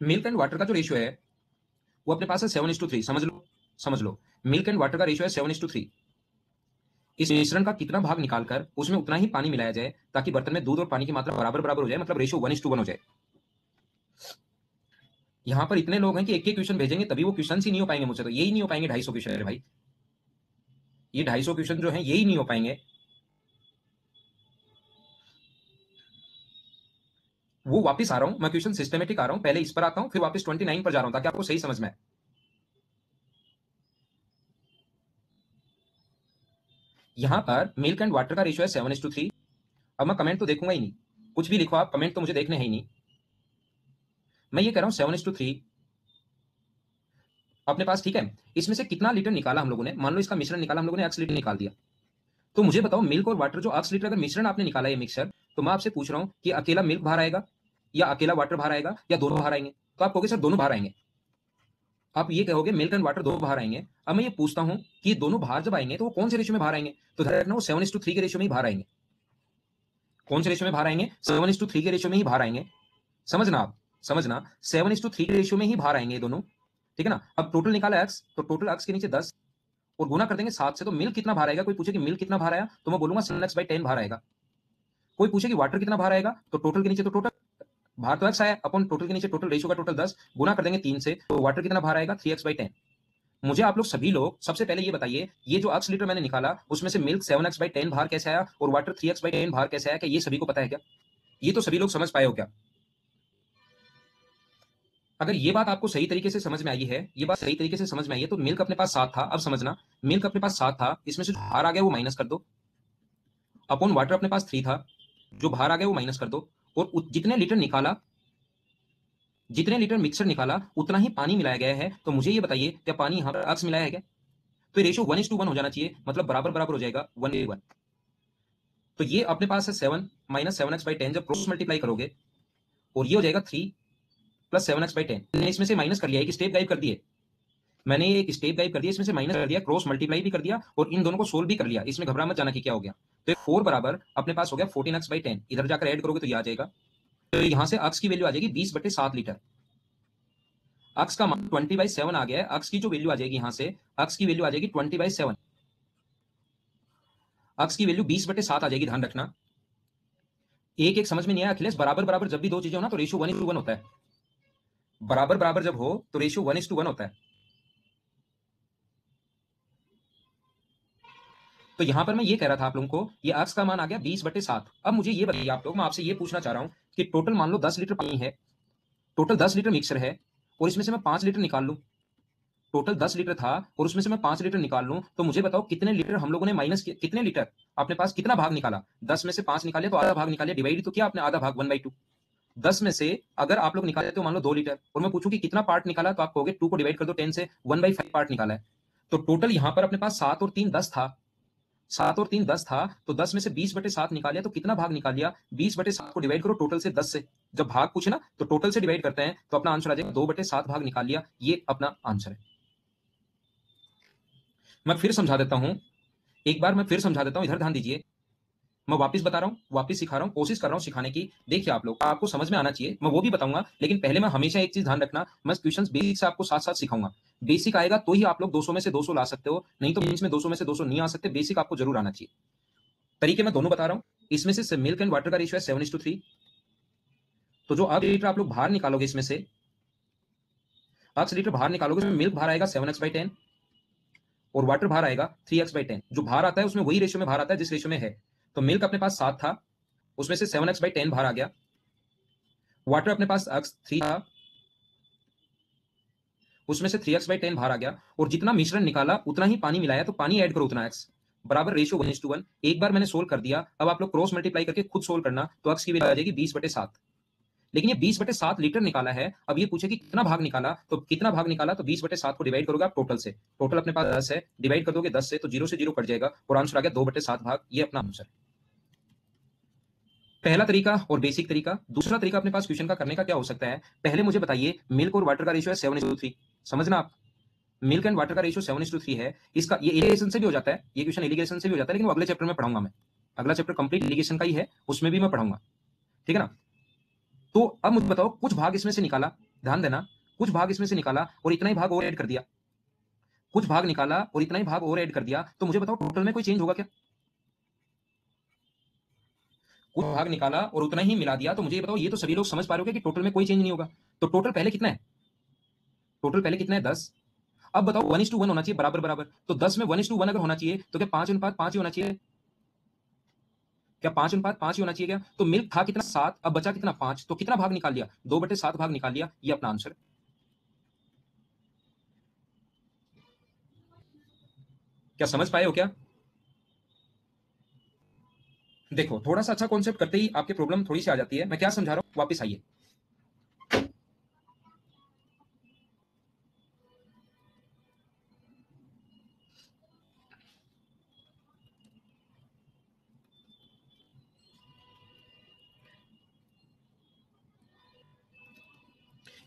मिल्क एंड वाटर का जो रेशियो है वो अपने पास है 7:3। समझ लो, समझ लो, मिल्क एंड वाटर का रेशियो है 7:3। इस मिश्रण का कितना भाग निकालकर उसमें उतना ही पानी मिलाया जाए ताकि बर्तन में दूध और पानी की मात्रा बराबर बराबर हो जाए, मतलब रेशियो 1:1 हो जाए। यहां पर इतने लोग हैं कि एक एक क्वेश्चन भेजेंगे तभी वो क्वेश्चन ही नहीं हो पाएंगे मुझसे, तो यही नहीं हो पाएंगे 250 क्वेश्चन है भाई। ये 250 क्वेश्चन जो है यही नहीं हो पाएंगे। वो वापस आ रहा हूं मैं, क्वेश्चन सिस्टमेटिक आ रहा हूं, पहले इस पर आता हूं फिर वापस 29 पर जा रहा हूं ताकि आपको सही समझ में आए। यहां पर मिल्क एंड वाटर का रेशियो है 7:3। अब मैं कमेंट तो देखूंगा ही नहीं, कुछ भी लिखो आप, कमेंट तो मुझे देखने हैं ही नहीं। मैं ये कह रहा हूं 7:3 अपने पास, ठीक है। इसमें से कितना लीटर निकाला हम लोगों ने? मान लो इसका मिश्रण निकाला हम लोगों ने, x लीटर निकाल दिया। तो मुझे बताओ मिल्क और वाटर जो x लीटर अगर मिश्रण आपने निकाला है मिक्सर, तो मैं आपसे पूछ रहा हूं कि अकेला मिल्क बाहर आएगा या अकेला वाटर बाहर आएगा या दोनों बाहर आएंगे? तो आप कहोगे सर दोनों बाहर आएंगे। आप ये कहोगे मिल्क एंड वाटर दोनों बाहर आएंगे। अब मैं ये पूछता हूं कि ये दोनों बाहर जब आएंगे तो वो कौन से रेशियो में बाहर आएंगे? तो ध्यान रखना वो 7:3 के रेशियो में ही बाहर आएंगे। कौन से रेशियो में बाहर आएंगे? 7:3 के रेशियो में ही बाहर आएंगे। समझना आप, समझना, 7:3 के रेशियो में ही बाहर आएंगे ये दोनों, ठीक है ना। अब टोटल निकाला एक्स, तो टोटल एक्स के नीचे 10 और गुना कर देंगे 7 से, तो मिल्क कितना बाहर आएगा? कोई पूछे कि मिल्क कितना बाहर आया तो मैं बोलूंगा 7x/10 बाहर आएगा। कोई पूछे कि वाटर कितना बाहर आएगा, तो टोटल के नीचे तो टोटल बाहर तो एक्स आया अपन, टोटल के नीचे टोटल, रेशियो का टोटल 10, गुना कर देंगे 3 से, तो वाटर कितना बाहर आएगा? 3x/10। मुझे आप लोग सभी लोग सबसे पहले ये बताइए, ये जो x लीटर मैंने निकाला उसमें से मिल्क 7x/10 बाहर कैसे आया और वाटर 3x/10 बाहर कैसे आया? क्या ये सभी को पता है क्या? ये तो सभी लोग समझ पाए हो क्या? अगर ये बात आपको सही तरीके से समझ में आई है, ये बात सही तरीके से समझ में आई है, तो मिल्क अपने पास 7 था। अब समझना, मिल्क अपने पास 7 था, इसमें से जो बाहर आ गया वो माइनस कर दो, अपॉन वाटर अपने पास 3 था, जो बाहर आ गया वो माइनस कर दो, और जितने लीटर निकाला, जितने लीटर मिक्सर निकाला उतना ही पानी मिलाया गया है। तो मुझे ये बताइए क्या पानी यहां पर अक्स मिलाया है क्या? तो रेशियो 1:1 हो जाना चाहिए, मतलब बराबर बराबर हो जाएगा 1:1। तो ये अपने पास है 7 माइनस 7x/10, जब क्रॉस मल्टीप्लाई करोगे और ये हो जाएगा 3 प्लस 7x/10। इसमें से माइनस कर लिया, एक स्टेप गायब कर दिए, मैंने एक स्टेप गाइड कर दिया, इसमें से माइनस कर दिया, क्रॉस मल्टीप्लाई भी कर दिया और इन दोनों को सोल्व भी कर लिया। इसमें घबरा मत जाना कि क्या हो गया। तो 4 बराबर अपने पास हो गया 14x/10। इधर जाकर ऐड करोगे तो ये आ जाएगा। तो यहां से अक्स की वैल्यू आ जाएगी 20/7 लीटर। अक्स का मान 20/7 आ गया है। अक्स की जो वैल्यू आ जाएगी यहां से, अक्स की वैल्यू आ जाएगी 20/7। अक्स की वैल्यू 20/7 आ जाएगी, ध्यान रखना। एक एक समझ में नहीं आया अखिलेश? बराबर बराबर जब भी दो चीजें हो ना तो रेशियो 1:1 होता है। बराबर बराबर जब हो तो रेशियो 1:1 होता है। तो यहां पर मैं ये कह रहा था आप लोगों को, ये अक्स का मान आ गया 20/7। अब मुझे ये बताइए आप लोग, मैं आपसे ये पूछना चाह रहा हूं कि टोटल मान लो 10 लीटर पानी है, टोटल 10 लीटर मिक्सर है, और इसमें से मैं 5 लीटर निकाल लूं। टोटल 10 लीटर था और उसमें से मैं 5 लीटर निकाल लूं, तो मुझे बताओ कितने लीटर हम लोगों ने माइनस किए, कितने लीटर अपने पास कितना भाग निकाला? 10 में से 5 निकाले तो आधा भाग निकाले, डिवाइड तो किया आपने, आधा भाग 1/2। 10 में से अगर आप लोग निकाले तो मान लो 2 लीटर, और मैं पूछूं कि कितना पार्ट निकाला, तो आप कहोगे 2 को डिवाइड कर दो 10 से, 1/5 पार्ट निकाला है। तो टोटल यहां पर अपने पास 7 और 3 10 था। 7 और 3 10 था, तो 10 में से 20/7 निकालिया, तो कितना भाग निकाल लिया? 20/7 को डिवाइड करो टोटल से 10 से। जब भाग पूछे ना तो टोटल से डिवाइड करते हैं, तो अपना आंसर आ जाएगा 2/7 भाग निकाल लिया। ये अपना आंसर है। मैं फिर समझा देता हूं, एक बार मैं फिर समझा देता हूं, इधर ध्यान दीजिए। मैं वापस बता रहा हूं, वापस सिखा रहा हूं, कोशिश कर रहा हूं सिखाने की। देखिए आप लोग, आपको समझ में आना चाहिए, मैं वो भी बताऊंगा, लेकिन पहले मैं हमेशा एक चीज ध्यान रखना, मैं क्वेश्चंस बेसिक से आपको साथ साथ सिखाऊंगा। बेसिक आएगा तो ही आप लोग 200 में से 200 ला सकते हो, नहीं तो बीच में 200 में से 200 नहीं आ सकते। बेसिक आपको जरूर आना चाहिए। तरीके मैं दोनों बता रहा हूं। इसमें से मिल्क एंड वाटर का रेशियो है 7:3। तो जो अब लीटर आप लोग बाहर निकालोगे, इसमें से अक्स लीटर बाहर निकालोगे, मिल्क बाहर आएगा 7x/10 और वाटर बाहर आएगा 3x/10। जो बाहर आता है उसमें वही रेशियो में बाहर आता है जिस रेशियो में है। तो मिल्क अपने पास 7 था, उसमें से 7x/10 बाहर आ गया। वाटर अपने पास अक्स 3 था, उसमें से 3x/10 बाहर आ गया। और जितना मिश्रण निकाला उतना ही पानी मिलाया, तो पानी ऐड करो उतना एक्स, बराबर रेशियो 1:1। एक बार मैंने सोल्व कर दिया, अब आप लोग क्रॉस मल्टीप्लाई करके खुद सोल्व करना, तो अक्स की वैल्यू आ जाएगी 20/7। लेकिन ये 20/7 लीटर निकाला है। अब ये पूछे कि कितना भाग निकाला, तो कितना भाग निकाला, तो 20/7 को डिवाइड करोगे आप टोटल से। टोटल अपने पास 10 है, डिवाइड कर दोगे 10 से, तो 0 से 0 कट जाएगा और आंसर आ गया 2/7 भाग। ये अपना आंसर। पहला तरीका और बेसिक तरीका। दूसरा तरीका अपने पास क्वेश्चन का करने का क्या हो सकता है? पहले मुझे बताइए, मिल्क और वाटर का रेशियो है 7:3। समझना आप, मिल्क एंड वाटर का रेशियो 7:3 है। इसका ये इरिगेशन से भी हो जाता है, ये क्वेश्चन इरिगेशन से भी हो जाता है, लेकिन वो अगले चैप्टर में पढ़ाऊंगा मैं। अगला चैप्टर कंप्लीट इरिगेशन का ही है, उसमें भी मैं पढ़ाऊंगा। ठीक है ना? तो अब मुझे बताओ, कुछ भाग इसमें से निकाला, ध्यान देना, कुछ भाग इसमें से निकाला और इतना ही भाग और ऐड कर दिया। कुछ भाग निकाला और इतना ही भाग और ऐड कर दिया, तो मुझे बताओ टोटल में कोई चेंज होगा क्या? कुछ भाग निकाला और उतना ही मिला दिया, तो मुझे ये बताओ, ये तो सभी लोग समझ पा रहे हो कि टोटल में कोई चेंज नहीं होगा। तो टोटल पहले कितना है? टोटल पहले कितना है? 10। अब बताओ 1:1 होना चाहिए, बराबर बराबर। तो 10 में 1:1 अगर होना चाहिए, तो क्या 5:5 ही होना चाहिए? क्या 5:5 ही होना चाहिए क्या? तो मिल्क था कितना? 7, अब बचा कितना? 5। तो कितना भाग निकाल लिया? 2/7 भाग निकाल लिया। ये अपना आंसर। क्या समझ पाए हो क्या? देखो, थोड़ा सा अच्छा कॉन्सेप्ट करते ही आपके प्रॉब्लम थोड़ी सी आ जाती है। मैं क्या समझा रहा हूं, वापस आइए।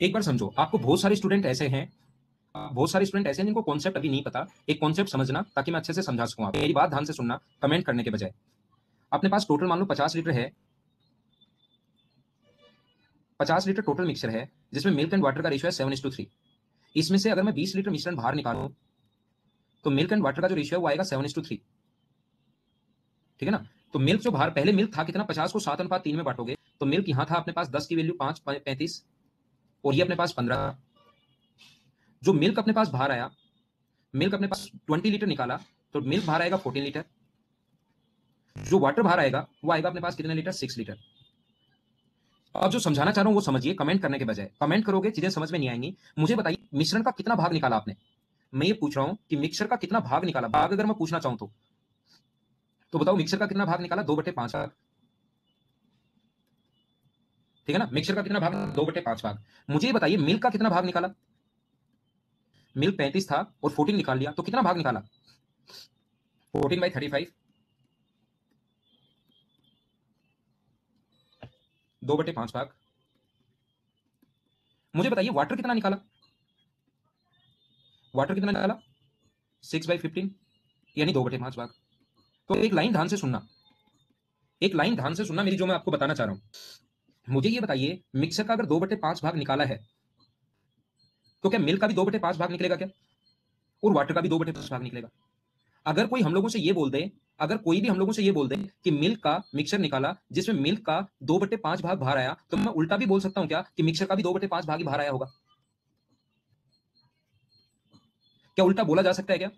एक बार समझो, आपको बहुत सारे स्टूडेंट ऐसे हैं, बहुत सारे स्टूडेंट ऐसे हैं जिनको कॉन्सेप्ट अभी नहीं पता। एक कॉन्सेप्ट समझना ताकि मैं अच्छे से समझा सकूं। आप मेरी बात ध्यान से सुनना, कमेंट करने के बजाय। अपने पास टोटल मान लो 50 लीटर है, 50 लीटर टोटल मिक्सर है, जिसमें मिल्क एंड वाटर का रेशियो है 7:3। इसमें से अगर मैं 20 लीटर मिश्रण बाहर निकालूं, तो मिल्क एंड वाटर का जो रेशियो है वो आएगा 7:3। ठीक है ना? तो मिल्क जो बाहर, पहले मिल्क था कितना? 50 को 7:3 में बांटोगे, तो मिल्क यहां था अपने पास 10 की वैल्यू 5 35, और ये अपने पास 15। जो मिल्क अपने पास बाहर आया, मिल्क अपने पास 20 लीटर निकाला, तो मिल्क बाहर आएगा 14 लीटर। जो वाटर बाहर आएगा वो आएगा अपने पास कितने लीटर? 6 लीटर। अब जो समझाना चाह रहा हूं वो समझिए, कमेंट करने के बजाय। कमेंट करोगे चीजें समझ में नहीं आएंगी। मुझे बताइए, मिश्रण का कितना भाग निकाला आपने? मैं ये पूछ रहा हूं कि मिक्सर का कितना भाग निकाला, भाग अगर मैं पूछना चाहूं तो बताओ मिक्सर का कितना भाग निकाला? 2/5 भाग। ठीक है ना? मिक्सर का कितना भाग? 2/5 भाग। मुझे ये बताइए, मिल्क का कितना भाग निकाला? मिल्क 35 था और 14 निकाल लिया, तो कितना भाग निकाला? 14/35, 2/5 भाग। मुझे बताइए, वाटर कितना निकाला? वाटर कितना निकाला 6/15 यानी 2/5 भाग। तो एक लाइन ध्यान से सुनना, एक लाइन ध्यान से सुनना मेरी, जो मैं आपको बताना चाह रहा हूं। मुझे ये बताइए, मिक्सर का अगर 2/5 भाग निकाला है तो क्या मिल्क का भी 2/5 भाग निकलेगा क्या? और वाटर का भी 2/5 भाग निकलेगा। अगर कोई हम लोगों से ये बोल दे, अगर कोई भी हम लोगों से ये बोल दे कि मिल्क का मिक्सर निकाला जिसमें मिल्क का 2/5 भाग बाहर आया, तो मैं उल्टा भी बोल सकता हूं क्या कि मिक्सर का भी 2/5 भाग ही बाहर आया होगा? क्या उल्टा बोला जा सकता है क्या?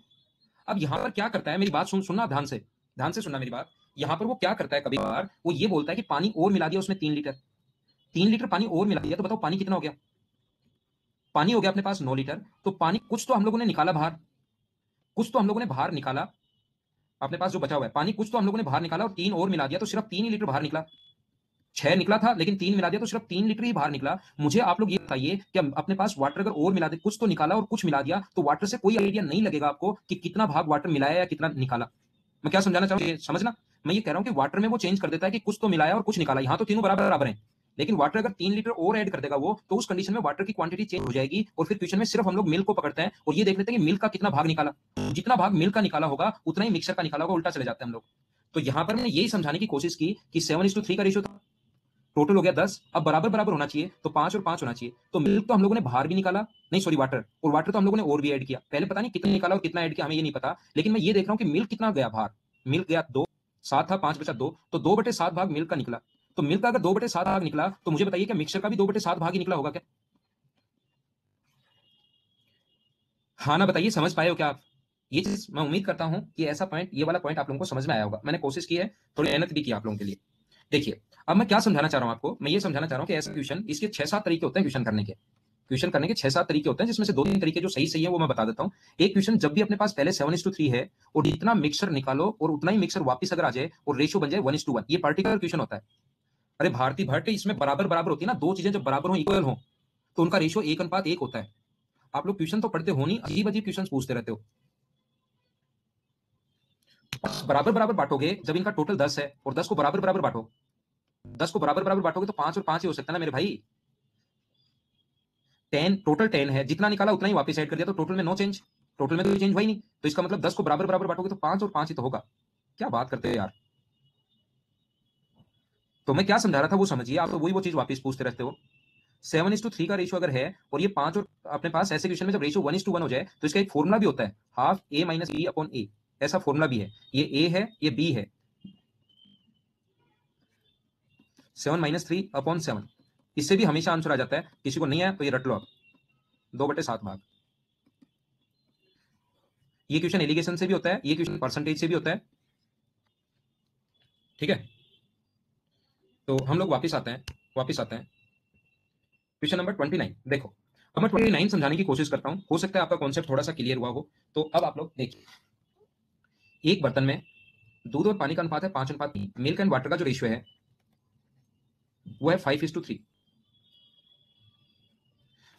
अब यहां पर क्या करता है, मेरी बात सुनना ध्यान से, ध्यान से सुनना मेरी बात। यहां पर वो क्या करता है, कभी बार वो ये बोलता है कि पानी और मिला दिया उसमें 3 लीटर, 3 लीटर पानी और मिला दिया, तो बताओ पानी कितना हो गया? पानी हो गया अपने पास 9 लीटर। तो पानी कुछ तो हम लोगों ने निकाला बाहर, कुछ तो हम लोगों ने बाहर निकाला। अपने पास जो बचा हुआ है पानी, कुछ तो हम लोगों ने बाहर निकाला और 3 और मिला दिया, तो सिर्फ 3 ही लीटर बाहर निकला। 6 निकला था लेकिन 3 मिला दिया तो सिर्फ 3 लीटर ही बाहर निकला। मुझे आप लोग ये बताइए कि अपने पास वाटर अगर और मिला दे, कुछ तो निकाला और कुछ मिला दिया, तो वाटर से कोई आइडिया नहीं लगेगा आपको कि कितना भाग वाटर मिलाया या कितना निकाला। मैं क्या समझाना चाहूँ समझना। मैं ये कह रहा हूं कि वाटर में वो चेंज कर देता है कि कुछ तो मिलाया और कुछ निकाला। यहां तो तीनों बराबर बराबर हैं, लेकिन वाटर अगर 3 लीटर और ऐड कर देगा वो, तो उस कंडीशन में वाटर की क्वांटिटी चेंज हो जाएगी। और फिर क्वेश्चन में सिर्फ हम लोग मिल्क को पकड़ते हैं और ये देख लेते हैं कि मिल्क का कितना भाग निकाला। जितना भाग मिल्क का निकाला होगा उतना ही मिक्सर का निकाला होगा, उल्टा चले जाते हैं हम लोग। तो यहां पर मैंने यही समझाने की कोशिश की कि 7:3 का रेशियो था, टोटल हो गया 10, अब बराबर बराबर होना चाहिए, तो 5 और 5 होना चाहिए। तो मिल्क तो हम लोगों ने बाहर भी निकाला, नहीं सॉरी वाटर, और वाटर तो हम लोगों ने और भी ऐड किया। पहले पता नहीं कितना निकाला और कितना ऐड किया, हमें ये नहीं पता, लेकिन मैं ये देख रहा हूं कि मिल्क कितना गया बाहर। मिल्क गया 2, 7 था, 5 बचा 2, तो 2/7 भाग मिल्क का निकला। तो मिल्क का अगर 2/7 भाग निकला, तो मुझे बताइए क्या मिक्सर का भी 2/7 भाग ही निकला होगा क्या? हाँ ना बताइए, समझ पाए हो क्या आप? ये चीज मैं उम्मीद करता हूं कि ऐसा पॉइंट, ये वाला पॉइंट आप लोगों को समझ में आया होगा। मैंने कोशिश की है, थोड़ी मेहनत भी की आप लोगों के लिए। देखिए, अब मैं क्या समझाना चाह रहा हूं आपको, मैं ये समझाना चाह रहा हूं कि ऐसा क्वेश्चन, इसके 6-7 तरीके होते हैं क्वेश्चन करने के। क्वेश्चन करने के 6-7 तरीके होते हैं, जिसमें से 2-3 तरीके जो सही है वो मैं बता देता हूं। एक क्वेश्चन, जब भी अपने पास पहले 7:3 है और जितना मिक्सर निकालो और उतना ही मिक्सर वापस अगर आ जाए और रेशियो बन जाए 1:1, ये पार्टिकुलर क्वेश्चन होता है। अरे भारती भट्ट, इसमें बराबर बराबर होती है ना, दो चीजें जब बराबर हो, इक्वल हो, तो उनका रेशियो 1:1 होता है। आप लोग ट्यूशन तो पढ़ते हो नहीं, अजीब अजीब क्वेश्चन पूछते रहते हो। बराबर बराबर बांटोगे जब इनका टोटल 10 है, और 10 को बराबर बराबर बांटो, 10 को बराबर बराबर बांटोगे तो 5 और 5 ही हो सकता है ना मेरे भाई। 10, टोटल 10 है, जितना निकाला उतना ही वापस ऐड कर दिया, तो टोटल में नो चेंज, टोटल में तो चेंज हुआ ही नहीं। तो इसका मतलब 10 को बराबर बराबर बांटोगे तो 5 और 5 ही तो होगा। क्या बात करते हो यार। तो मैं क्या समझा रहा था वो समझिए, आप तो वही वो चीज वापस पूछते रहते हो। 7:3 का रेशियो अगर है और ये 5, और अपने पास ऐसे क्वेश्चन में जब रेशियो 1:1 हो जाए, तो इसका एक फॉर्मूला भी होता है, half a minus B upon A. ऐसा फॉर्मूला भी है, ये a है ये b है, 7-3/7। इससे भी हमेशा आंसर आ जाता है, किसी को नहीं आया तो ये रट लो आप, 2/7 भाग। ये क्वेश्चन एलिगेशन से भी होता है, ये क्वेश्चन परसेंटेज से भी होता है। ठीक है, तो हम लोग वापस आते हैं, वापस आते हैं क्वेश्चन नंबर 29। देखो, अब मैं 29 समझाने की कोशिश करता हूं, हो सकता है आपका कॉन्सेप्ट थोड़ा सा क्लियर हुआ हो। तो अब आप लोग देखिए, एक बर्तन में दूध और पानी का अनुपात है 5:3। मिल्क एंड वाटर का जो रेशियो है वो है 5:3।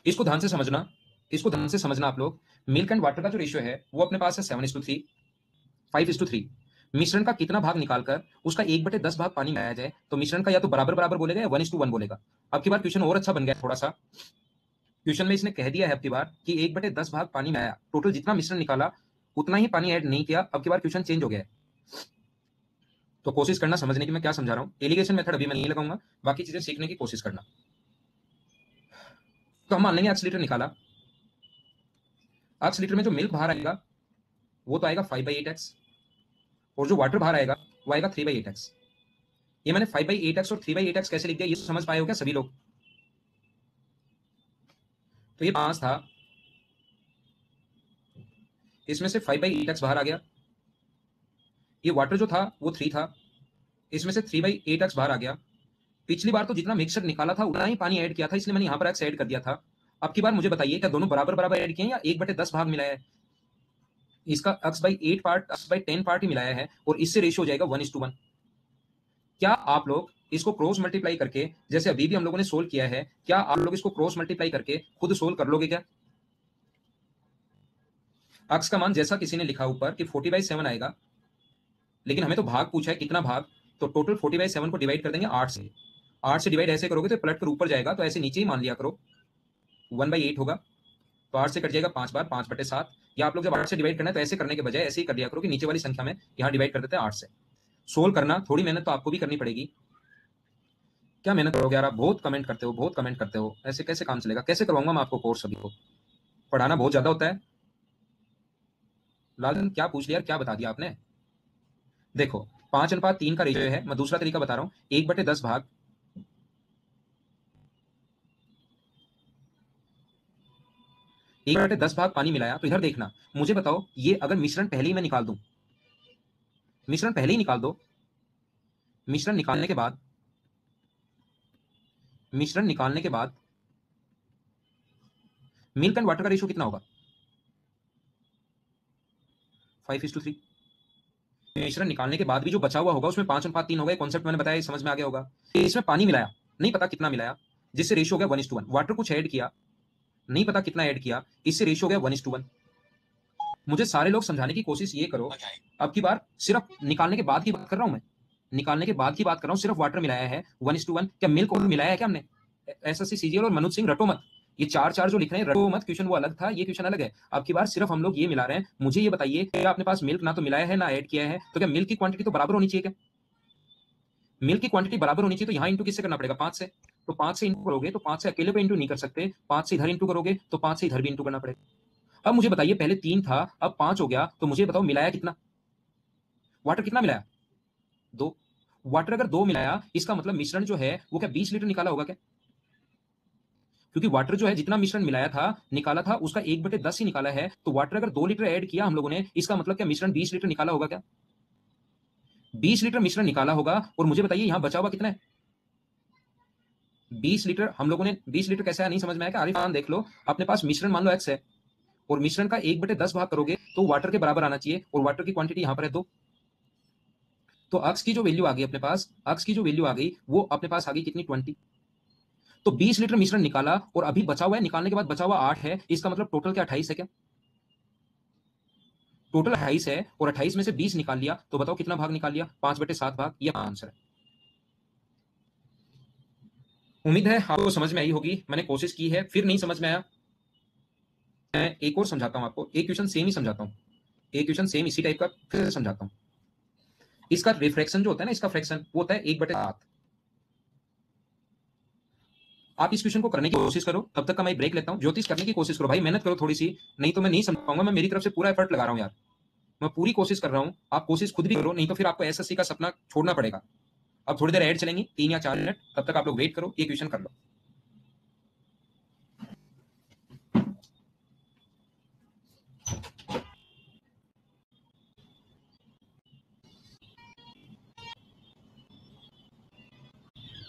इसको ध्यान से समझना, इसको ध्यान से समझना आप लोग। मिल्क एंड वाटर का जो रेशियो है वो अपने पास है 7:3, 5:3। मिश्रण का कितना भाग निकालकर उसका 1/10 भाग पानी में आया जाए, तो मिश्रण का या तो बराबर बराबर बोलेगा या 1:1 बोलेगा। अब की बार क्वेश्चन और अच्छा बन गया थोड़ा सा। क्वेश्चन में इसने कह दिया है अब की बार कि 1/10 भाग पानी में आया, टोटल जितना मिश्रण निकाला उतना ही पानी ऐड नहीं किया। अब की बार क्वेश्चन चेंज हो गया है। तो कोशिश करना समझने की मैं क्या समझा रहा हूं। एलिगेशन मेथड अभी मैं नहीं लगाऊंगा, बाकी चीजें सीखने की कोशिश करना। तो हम मान लेंगे 8 लीटर निकाला, 8 लीटर में जो मिल्क बाहर आएगा वो तो आएगा 5/8x, और जो वाटर बाहर आएगा वो आएगा 3/8x। ये मैंने 5/8x और 3/8x कैसे लिख दिया, ये समझ पाए हो क्या सभी लोग? तो ये 5 था, इसमें से 5/8x बाहर आ गया। ये वाटर जो था वो 3 था, इसमें से 3/8x बाहर आ गया। पिछली बार तो जितना मिक्सचर निकाला था उतना ही पानी ऐड किया था, इसलिए मैंने यहां पर x ऐड कर दिया था। अब की बार मुझे बताइए, क्या दोनों बराबर बराबर ऐड किए हैं या 1/10 भाग मिलाया है? इसका x/8 पार्ट, x/10 पार्ट ही मिलाया है, और इससे रेशियो हो जाएगा 1:1। क्या आप लोग इसको क्रॉस मल्टीप्लाई करके, जैसे अभी भी हम लोगों ने सोल्व किया है, क्या आप लोग इसको क्रॉस मल्टीप्लाई करके खुद सोल्व कर लोगे क्या? x का मान जैसा किसी ने लिखा ऊपर कि 40/7 आएगा, लेकिन हमें तो भाग पूछा है कितना भाग, तो टोटल 40/7 को डिवाइड कर देंगे 8 से। 8 से डिवाइड ऐसे करोगे तो पलट कर ऊपर जाएगा, तो ऐसे नीचे ही मान लिया करो, 1/8 होगा। तो 8 से कट जाएगा 5 बार, 5/7। या आप लोग जब 8 से डिवाइड करना है तो ऐसे करने के बजाय ऐसे ही कर दिया करो कि नीचे वाली संख्या में यहाँ डिवाइड कर देते हैं 8 से। सोल्व करना, थोड़ी मेहनत तो आपको भी करनी पड़ेगी। क्या मेहनत करोगे यार, आप बहुत कमेंट करते हो, बहुत कमेंट करते हो, ऐसे कैसे काम चलेगा? कैसे करवाऊंगा मैं आपको कोर्स? अभी को पढ़ाना बहुत ज्यादा होता है। लालन क्या पूछ लिया यार, क्या बता दिया आपने? देखो 5:3 का रेशियो है, मैं दूसरा तरीका बता रहा हूँ, 1/10 भाग 1/10 भाग पानी मिलाया। तो इधर देखना, मुझे बताओ ये अगर मिश्रण पहले ही मैं निकाल दूं, मिश्रण पहले ही निकाल दो, मिश्रण निकालने के बाद, मिश्रण निकालने के बाद मिल्क एंड वाटर का रेशियो कितना होगा? 5:3। मिश्रण निकालने के बाद भी जो बचा हुआ होगा उसमें 5:3 होगा। कॉन्सेप्ट मैंने बताया, समझ में आ गया होगा। इसमें पानी मिलाया, नहीं पता कितना मिलाया, जिससे रेशियो हो गया 1:1। वाटर कुछ ऐड किया, नहीं पता कितना ऐड किया, इससे रेशियो हो गया 1:1। मुझे सारे लोग समझाने की कोशिश ये करो, अब की बार सिर्फ निकालने के बाद की बात कर रहा हूं मैं, निकालने के बाद की बात कर रहा हूं, सिर्फ वाटर मिलाया है 1:1। क्या मिल्क और मिलाया है क्या हमने? एसएससी सीजीएल और मनोज सिंह रटो मत, ये चार चार जो लिख रहे हैं रटो मत, क्वेश्चन वो अलग था, ये क्वेश्चन अलग है। अब की बार सिर्फ हम लोग ये मिला रहे हैं। मुझे ये बताइए कि आपने पास मिल्क ना तो मिलाया है ना ऐड किया है, तो क्या मिल्क की क्वांटिटी तो बराबर होनी चाहिए क्या? मिल्क की क्वांटिटी बराबर होनी चाहिए, तो यहाँ इंटू किससे करना पड़ेगा? 5 से। तो 5 से इंटू करोगे तो 5 से अकेले पे इंटू नहीं कर सकते, 5 से इधर इंटू करोगे तो 5 से इधर भी इंटू करना पड़ेगा। अब मुझे बताइए, पहले 3 था अब 5 हो गया, तो मुझे बताओ मिलाया कितना? वाटर कितना मिलाया? 2। वाटर अगर 2 मिलाया, इसका मतलब मिश्रण जो है वो क्या 20 लीटर निकाला होगा क्या? क्योंकि वाटर जो है जितना मिश्रण मिलाया था निकाला था उसका 1/10 ही निकाला है। तो वाटर अगर 2 लीटर ऐड किया हम लोगों ने, इसका मतलब क्या मिश्रण 20 लीटर निकाला होगा क्या? 20 लीटर मिश्रण निकाला होगा। और मुझे बताइए यहां बचा हुआ कितना है? 20 लीटर हम लोगों ने, 20 लीटर कैसे है नहीं समझ में आया क्या? आरिफ खान देख लो, अपने पास मिश्रण मान लो एक्स है, और मिश्रण का 1/10 भाग करोगे तो वाटर के बराबर आना चाहिए, और वाटर की क्वांटिटी यहां पर है 2। तो अक्स की जो वैल्यू आ गई अपने पास, अक्स की जो वैल्यू आ गई वो अपने पास आ गई कितनी? 20। तो 20 लीटर मिश्रण निकाला और अभी बचा हुआ है, निकालने के बाद बचा हुआ 8 है, इसका मतलब टोटल क्या 28 है क्या? टोटल 28 है, और 28 में से 20 निकाल लिया, तो बताओ कितना भाग निकाल लिया? 5/7 भाग। ये आंसर है। उम्मीद है आपको समझ में आई होगी, मैंने कोशिश की है, फिर नहीं समझ में आया मैं एक और समझाता हूं आपको, एक क्वेश्चन सेम ही समझाता हूं, एक क्वेश्चन सेम इसी टाइप का फिर से समझाता हूं। इसका रिफ्रैक्शन जो होता है ना, इसका फ्रैक्शन वो होता है 1/7। आप इस क्वेश्चन को करने की कोशिश करो, तब तक का मैं ब्रेक लेता हूं। ज्योतिष करने की कोशिश करो भाई, मेहनत करो थोड़ी सी, नहीं तो मैं नहीं समझ पाऊंगा। मैं मेरी तरफ से पूरा एफर्ट लगा रहा हूं यार, मैं पूरी कोशिश कर रहा हूं, आप कोशिश खुद भी करो, नहीं तो फिर आपको एसएससी का सपना छोड़ना पड़ेगा। अब थोड़ी देर ऐड चलेंगी 3 या 4 मिनट, तब तक आप लोग वेट करो, ये क्वेश्चन कर लो।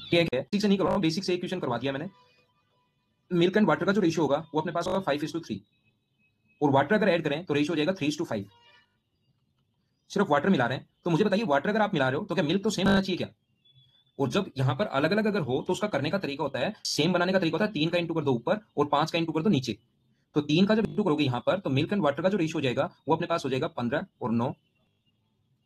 ठीक है, बेसिक से नहीं करवा रहा हूं, बेसिक से एक क्वेश्चन करवा दिया मैंने। मिल्क एंड वाटर का जो रेशियो होगा वो अपने पास होगा 5:3, और वाटर अगर ऐड करें तो रेशियो हो जाएगा 3:5। सिर्फ वाटर मिला रहे हैं, तो मुझे बताइए वाटर अगर आप मिला रहे हो तो क्या मिल्क तो सेम आना चाहिए क्या? और जब यहां पर अलग अलग अगर हो तो उसका करने का तरीका होता है, सेम बनाने का तरीका होता है, 3 का इंटू कर दो ऊपर और 5 का इंटू कर दो नीचे। तो 3 का जब इंटू करोगे यहां पर, तो मिल्क एंड वाटर का जो रेशियो हो जाएगा वो अपने पास हो जाएगा 15 और 9।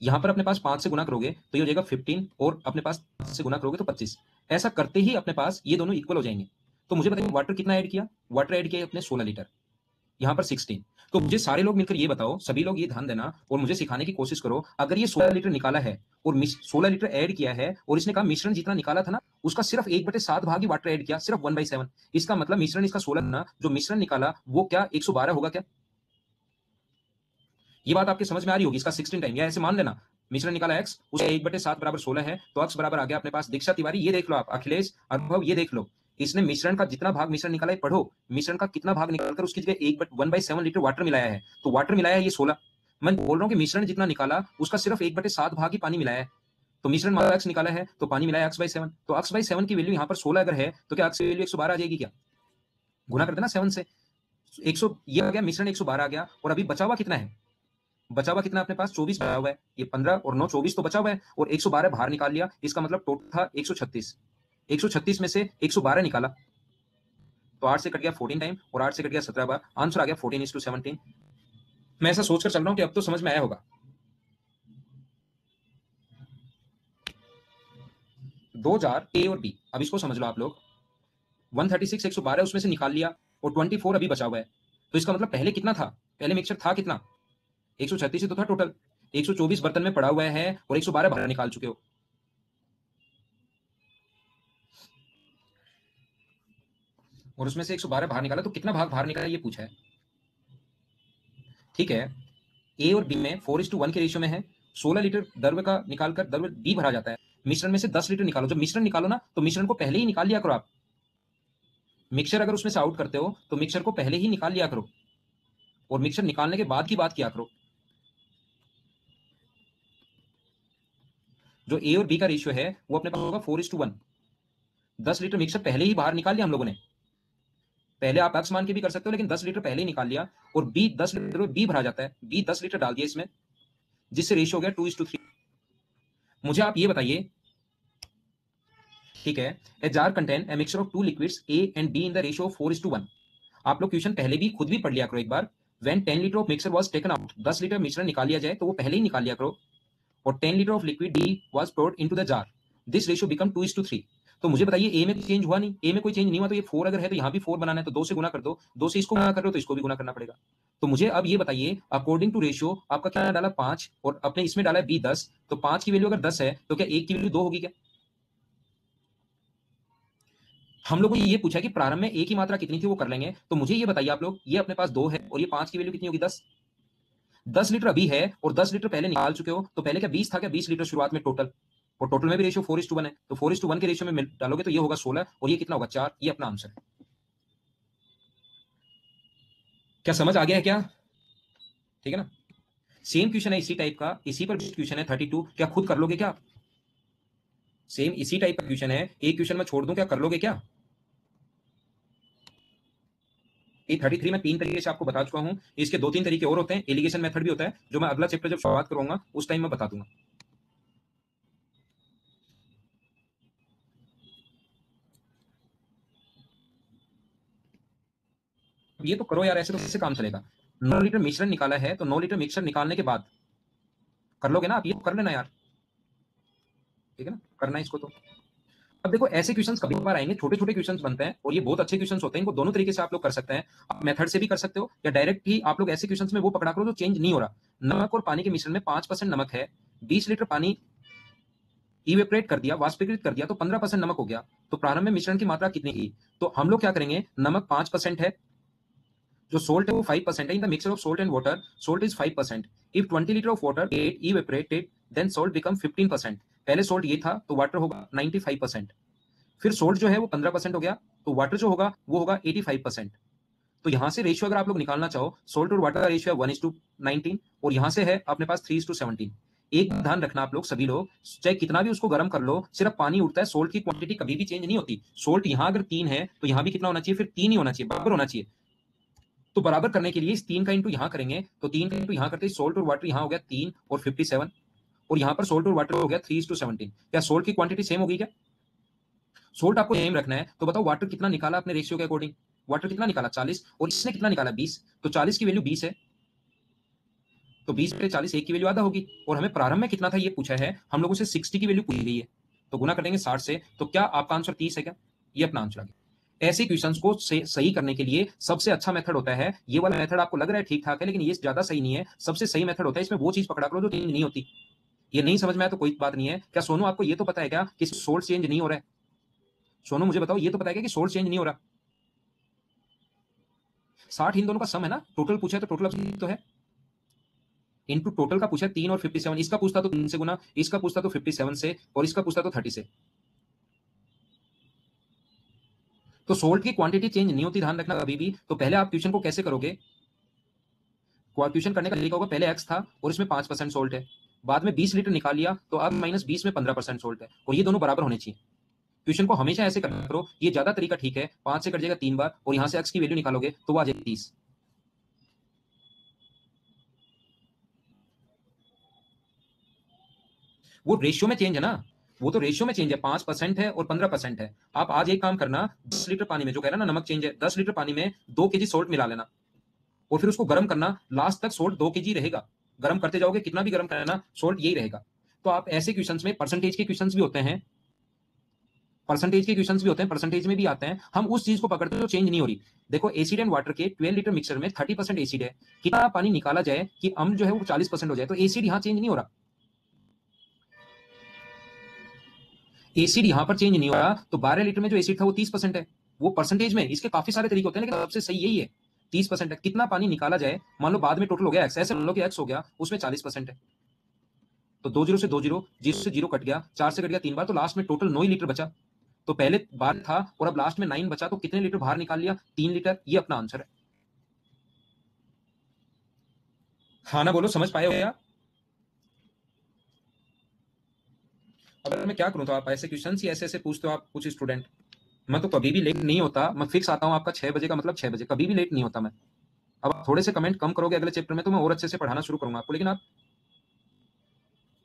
यहां पर अपने पास 5 से गुना करोगे तो ये हो जाएगा 15, और अपने पास 5 से गुना करोगे तो 25। ऐसा करते ही अपने पास ये दोनों इक्वल हो जाएंगे। तो मुझे बताइए वाटर कितना ऐड किया? वाटर ऐड किया अपने 16 लीटर, यहाँ पर 16। तो मुझे सारे लोग मिलकर ये बताओ, सभी लोग ये ध्यान देना और मुझे सिखाने की कोशिश करो, अगर ये 16 लीटर निकाला है और 16 लीटर ऐड किया है, और इसने कहा मिश्रण जितना निकाला था ना उसका सिर्फ 1/7 भाग ही वाटर ऐड किया, सिर्फ 1/7, इसका मतलब मिश्रण इसका 16 ना, जो मिश्रण निकाला वो क्या 112 होगा क्या? ये बात आपके समझ में आ रही होगी? इसका 16 टाइम, या ऐसे मान लेना मिश्रण निकाला एक्स, उसका 1/7 बराबर 16 है, तो एक्स बराबर आ गया अपने पास। दीक्षा तिवारी ये देख लो, आप अखिलेश अनुभव ये देख लो, इसने मिश्रण का जितना भाग मिश्रण निकाला है पढ़ो, मिश्रण का कितना भाग निकालकर उसकी जगह 1/7 लीटर वाटर मिलाया है, तो वाटर मिलाया है ये 16। मैं बोल रहा हूँ कि मिश्रण जितना निकाला उसका सिर्फ 1/7 भाग ही पानी मिलाया है। तो मिश्रण मान लो एक्स निकाला है तो पानी मिलाया x/7, तो x/7 की वैल्यू यहाँ पर 16 अगर है तो क्या x की वैल्यू 112 आ जाएगी क्या? गुना कर देना 7 से, 100 ये आ गया, मिश्रण 112 आ गया। और अभी बचा हुआ कितना है? बचा हुआ कितना अपने पास? 24 बचा हुआ है, ये 15 और 9 24 तो बचा हुआ है, और 112 बाहर निकाल लिया, इसका मतलब टोटल था 136। 136 में से 112 निकाला तो 8 से कट गया 14 टाइम, और 8 से कट गया 17 बार, आंसर आ गया 14:17। मैं ऐसा सोचकर चल रहा हूं कि अब तो समझ में आया होगा। 2 जार ए और बी, अब इसको समझ लो आप लोग। 136 112 उसमें से निकाल लिया, और 24 अभी बचा हुआ है, तो इसका मतलब पहले कितना था, पहले मिक्सचर था कितना, 136 ही तो था टोटल। 124 बर्तन में पड़ा हुआ है और 112 बाहर निकाल चुके हो। और उसमें से 112 बाहर निकाला, तो कितना भाग बाहर निकाला ये पूछा है। ठीक है, ए और बी में 4:1 के रेशियो में है। 16 लीटर द्रव्य का निकालकर द्रव्य बी भरा जाता है। मिश्रण में से 10 लीटर निकालो। जब मिश्रण निकालो ना तो मिश्रण को पहले ही निकाल लिया करो आप। मिक्सर अगर उसमें से आउट करते हो तो मिक्सर को पहले ही निकाल लिया करो और मिक्सर निकालने के बाद की बात किया करो। जो ए और बी का रेशियो है वो अपने पास होगा 4:1। 10 लीटर मिक्सर पहले ही बाहर निकाल लिया हम लोगों ने। पहले आप एक्स मान के भी कर सकते हो, लेकिन 10 लीटर पहले ही निकाल लिया। और बी 10 लीटर में बी भरा जाता है, बी 10 लीटर डाल दिया इसमें, जिससे रेशियो हो गया 2:3। मुझे आप ये बताइए, ठीक है, a jar contain a mixture of two liquids A and be in the ratio of 4:1। आप लोग क्वेश्चन पहले भी खुद भी पढ़ लिया करो एक बार। When 10 litre of mixture was taken out, 10 litre मिश्रण निकाल लिया जाए तो वो पहले ही निकाल लिया करो। और 10 litre of liquid D was poured into the jar, this ratio become 2:3। तो मुझे बताइए ए में चेंज हुआ नहीं, ए में कोई चेंज नहीं हुआ, तो ये 4 अगर है तो यहाँ भी 4 बनाना है, तो 2 से गुना कर दो। 2 से इसको गुना कर रहे हो तो इसको भी गुना करना पड़ेगा। तो मुझे अब ये बताइए, अकॉर्डिंग टू रेशियो आपका क्या डाला 5 और अपने इसमें डाला है बी 10, तो 5 की वैल्यू अगर 10 है तो क्या 1 की वैल्यू 2 होगी क्या? हम लोगों ने ये पूछा कि प्रारंभ में ए की मात्रा कितनी थी, वो कर लेंगे। तो मुझे ये बताइए आप लोग, ये अपने पास 2 है और ये 5 की वैल्यू कितनी होगी 10। 10 लीटर अभी है और 10 लीटर पहले निकाल चुके हो, तो पहले क्या 20 था क्या, 20 लीटर शुरुआत में टोटल। और टोटल में भी रेशियो 4:1 है, तो 4:1 के रेशियो में डालोगे तो ये होगा 16 और ये कितना होगा 4। ये अपना आंसर है। क्या समझ आ गया है क्या? ठीक है ना। सेम क्वेश्चन है इसी टाइप का, इसी पर क्वेश्चन है 32। क्या खुद कर लोगे क्या आप? सेम इसी टाइप का क्वेश्चन है, एक क्वेश्चन में छोड़ दूं, क्या कर लोगे क्या? ये 33 में 3 तरीके से आपको बता चुका हूं। इसके 2-3 तरीके और होते हैं, एलिगेशन मेथड भी होता है, जो मैं अगला चैप्टर जब शुरुआत करूंगा उस टाइम में बता दूंगा। ये तो करो यार, ऐसे तो कैसे काम चलेगा। 9 लीटर मिश्रण निकाला है तो 9 लीटर मिक्सर निकालने के बाद कर लोगे ना आप, ये तो कर लेना यार। ठीक है ना, करना है इसको तो। अब देखो ऐसे क्वेश्चंस कभी कभार आएंगे, छोटे छोटे क्वेश्चंस बनते हैं और ये बहुत अच्छे क्वेश्चंस होते हैं। इनको दोनों तरीके से आप लोग कर सकते हैं। आप मेथड से भी कर सकते हो या डायरेक्ट ही आप लोग ऐसे क्वेश्चंस में वो पकड़ा करो जो चेंज नहीं हो रहा। नमक और पानी के मिश्रण में 5% नमक है, 20 लीटर पानी इवेपरेट कर दिया, वाष्पीकृत कर दिया, तो 15% नमक हो गया। तो प्रारंभ में मिश्रण की मात्रा कितनी थी? तो हम लोग क्या करेंगे, नमक 5% है, जो सोल्ट है वो 5% है। In the mixture of salt and water salt is 5%। If 20 litre of water get evaporated then salt become 15%। पहले सोल्ट ये था तो वाटर होगा 95%। फिर सोल्ट जो है वो 15% हो गया, तो वाटर जो होगा वो होगा 85%। तो यहां से रेशियो अगर आप लोग निकालना चाहो, सोल्ट और वाटर का रेशियो है 1:19 और यहां से है अपने पास 3:17। एक ध्यान रखना आप लोग सभी लोग, चाहे कितना भी उसको गर्म कर लो, सिर्फ पानी उठता है, सोल्ट की क्वांटिटी कभी भी चेंज नहीं होती। सोल्ट यहां अगर 3 है तो यहां भी कितना होना चाहिए, फिर 3 ही होना चाहिए, बराबर होना चाहिए। तो बराबर करने के लिए इस 3 का इंटू यहां करेंगे, तो 3 का इंटू यहां करते सोल्ट और वाटर यहां हो गया 3 और 57, और यहां पर सोल्ट और वाटर हो गया 3:17। क्या सोल्ट की क्वांटिटी सेम होगी क्या? सोल्ट आपको सेम रखना है, तो बताओ वाटर कितना निकाला अपने रेशियो के अकॉर्डिंग? वाटर कितना निकाला 40 और इसने कितना निकाला 20। तो 40 की वैल्यू 20 है, तो 20 पे 40 एक की वैल्यू आधा होगी। और हमें प्रारंभ में कितना था ये पूछा है, हम लोगों से 60 की वैल्यू पूछी गई है, तो गुना करेंगे 60 से। तो क्या आपका आंसर 30 है क्या? ये अपना आंसर आ गया। ऐसे क्वेश्चंस को सही करने के लिए सबसे अच्छा मेथड होता है ये वाला मेथड। आपको लग रहा है ठीक ठाक है, लेकिन ये ज्यादा सही नहीं है। सबसे सही मेथड होता है इसमें वो चीज पकड़ा करो जो चेंज नहीं होती। ये नहीं समझ में आया तो कोई बात नहीं है। क्या सोनू आपको ये तो पता है क्या कि सोल्ट चेंज नहीं हो रहा है? सोनू मुझे बताओ, ये तो पता है क्या कि सोल्ट चेंज नहीं हो रहा? 60 इन दोनों का सम है ना, टोटल पूछा है तो टोटल तो है, इनटू टोटल का पूछा 3 और 57। इसका पूछता तो 3 से गुना, इसका पूछता तो 57 से, और इसका पूछता तो 30 से। तो सोल्ट की क्वांटिटी चेंज नहीं होती, ध्यान रखना कभी भी। तो पहले आप क्वेश्चन को कैसे करोगे, क्वेश्चन करने का तरीका होगा, पहले एक्स था और इसमें 5% सोल्ट है, बाद में 20 लीटर निकाल लिया, तो अब -20 में 15% सोल्ट है, और ये दोनों बराबर होने चाहिए। क्वेश्चन को हमेशा ऐसे करो, ये ज्यादा तरीका ठीक है। 5 से कट जाएगा 3 बार और यहां से एक्स की वैल्यू निकालोगे तो वो आ जाएगी 30। वो रेशियो में चेंज है ना, वो तो रेशियो में चेंज है, 5% है और 15% है। आप आज एक काम करना, 10 लीटर पानी में, जो कह रहा ना नमक चेंज है, 10 लीटर पानी में 2 केजी सोल्ट मिला लेना और फिर उसको गर्म करना। लास्ट तक सोल्ट 2 केजी रहेगा, गर्म करते जाओगे, कितना भी गर्म करना सोल्ट यही रहेगा। तो आप ऐसे क्वेश्चंस में परसेंटेज के क्वेश्चंस भी होते हैं, परसेंटेज के क्वेश्चंस भी होते हैं, परसेंटेज में भी आते हैं, हम उस चीज को पकड़ते हैं जो चेंज नहीं हो रही। देखो एसिड एंड वाटर के 12 लीटर मिक्सर में 30% एसिड है, कितना पानी निकाला जाए कि अम्ल जो है वो 40% हो जाए, तो एसिड यहां चेंज नहीं हो रहा, एसिड यहां पर चेंज नहीं हो रहा, तो 12 लीटर में जो एसिड था वो 30% है। वो परसेंटेज में, इसके काफी सारे तरीके होते हैं लेकिन सबसे सही यही है, 30% है। कितना पानी निकाला जाए, मान लो बाद में टोटल हो गया एक्स, ऐसे मान लो कि एक्स हो गया, उसमें 40% है, तो 2 जीरो से 2 जीरो, 0 से 0 कट गया, 4 से कट गया 3 बार, तो लास्ट में टोटल 9 लीटर बचा। तो पहले बार था और अब लास्ट में 9 बचा, तो कितने लीटर बाहर निकाल लिया, 3 लीटर। ये अपना आंसर है। हाँ ना बोलो, समझ पाए हो क्या? अगर मैं क्या करूं, तो आप ऐसे क्वेश्चन ही ऐसे ऐसे पूछते हो आप कुछ स्टूडेंट। मैं तो कभी भी लेट नहीं होता, मैं फिक्स आता हूं आपका 6 बजे का मतलब 6 बजे, कभी भी लेट नहीं होता मैं। अब आप थोड़े से कमेंट कम करोगे अगले चैप्टर में तो मैं और अच्छे से पढ़ाना शुरू करूंगा आपको, लेकिन आप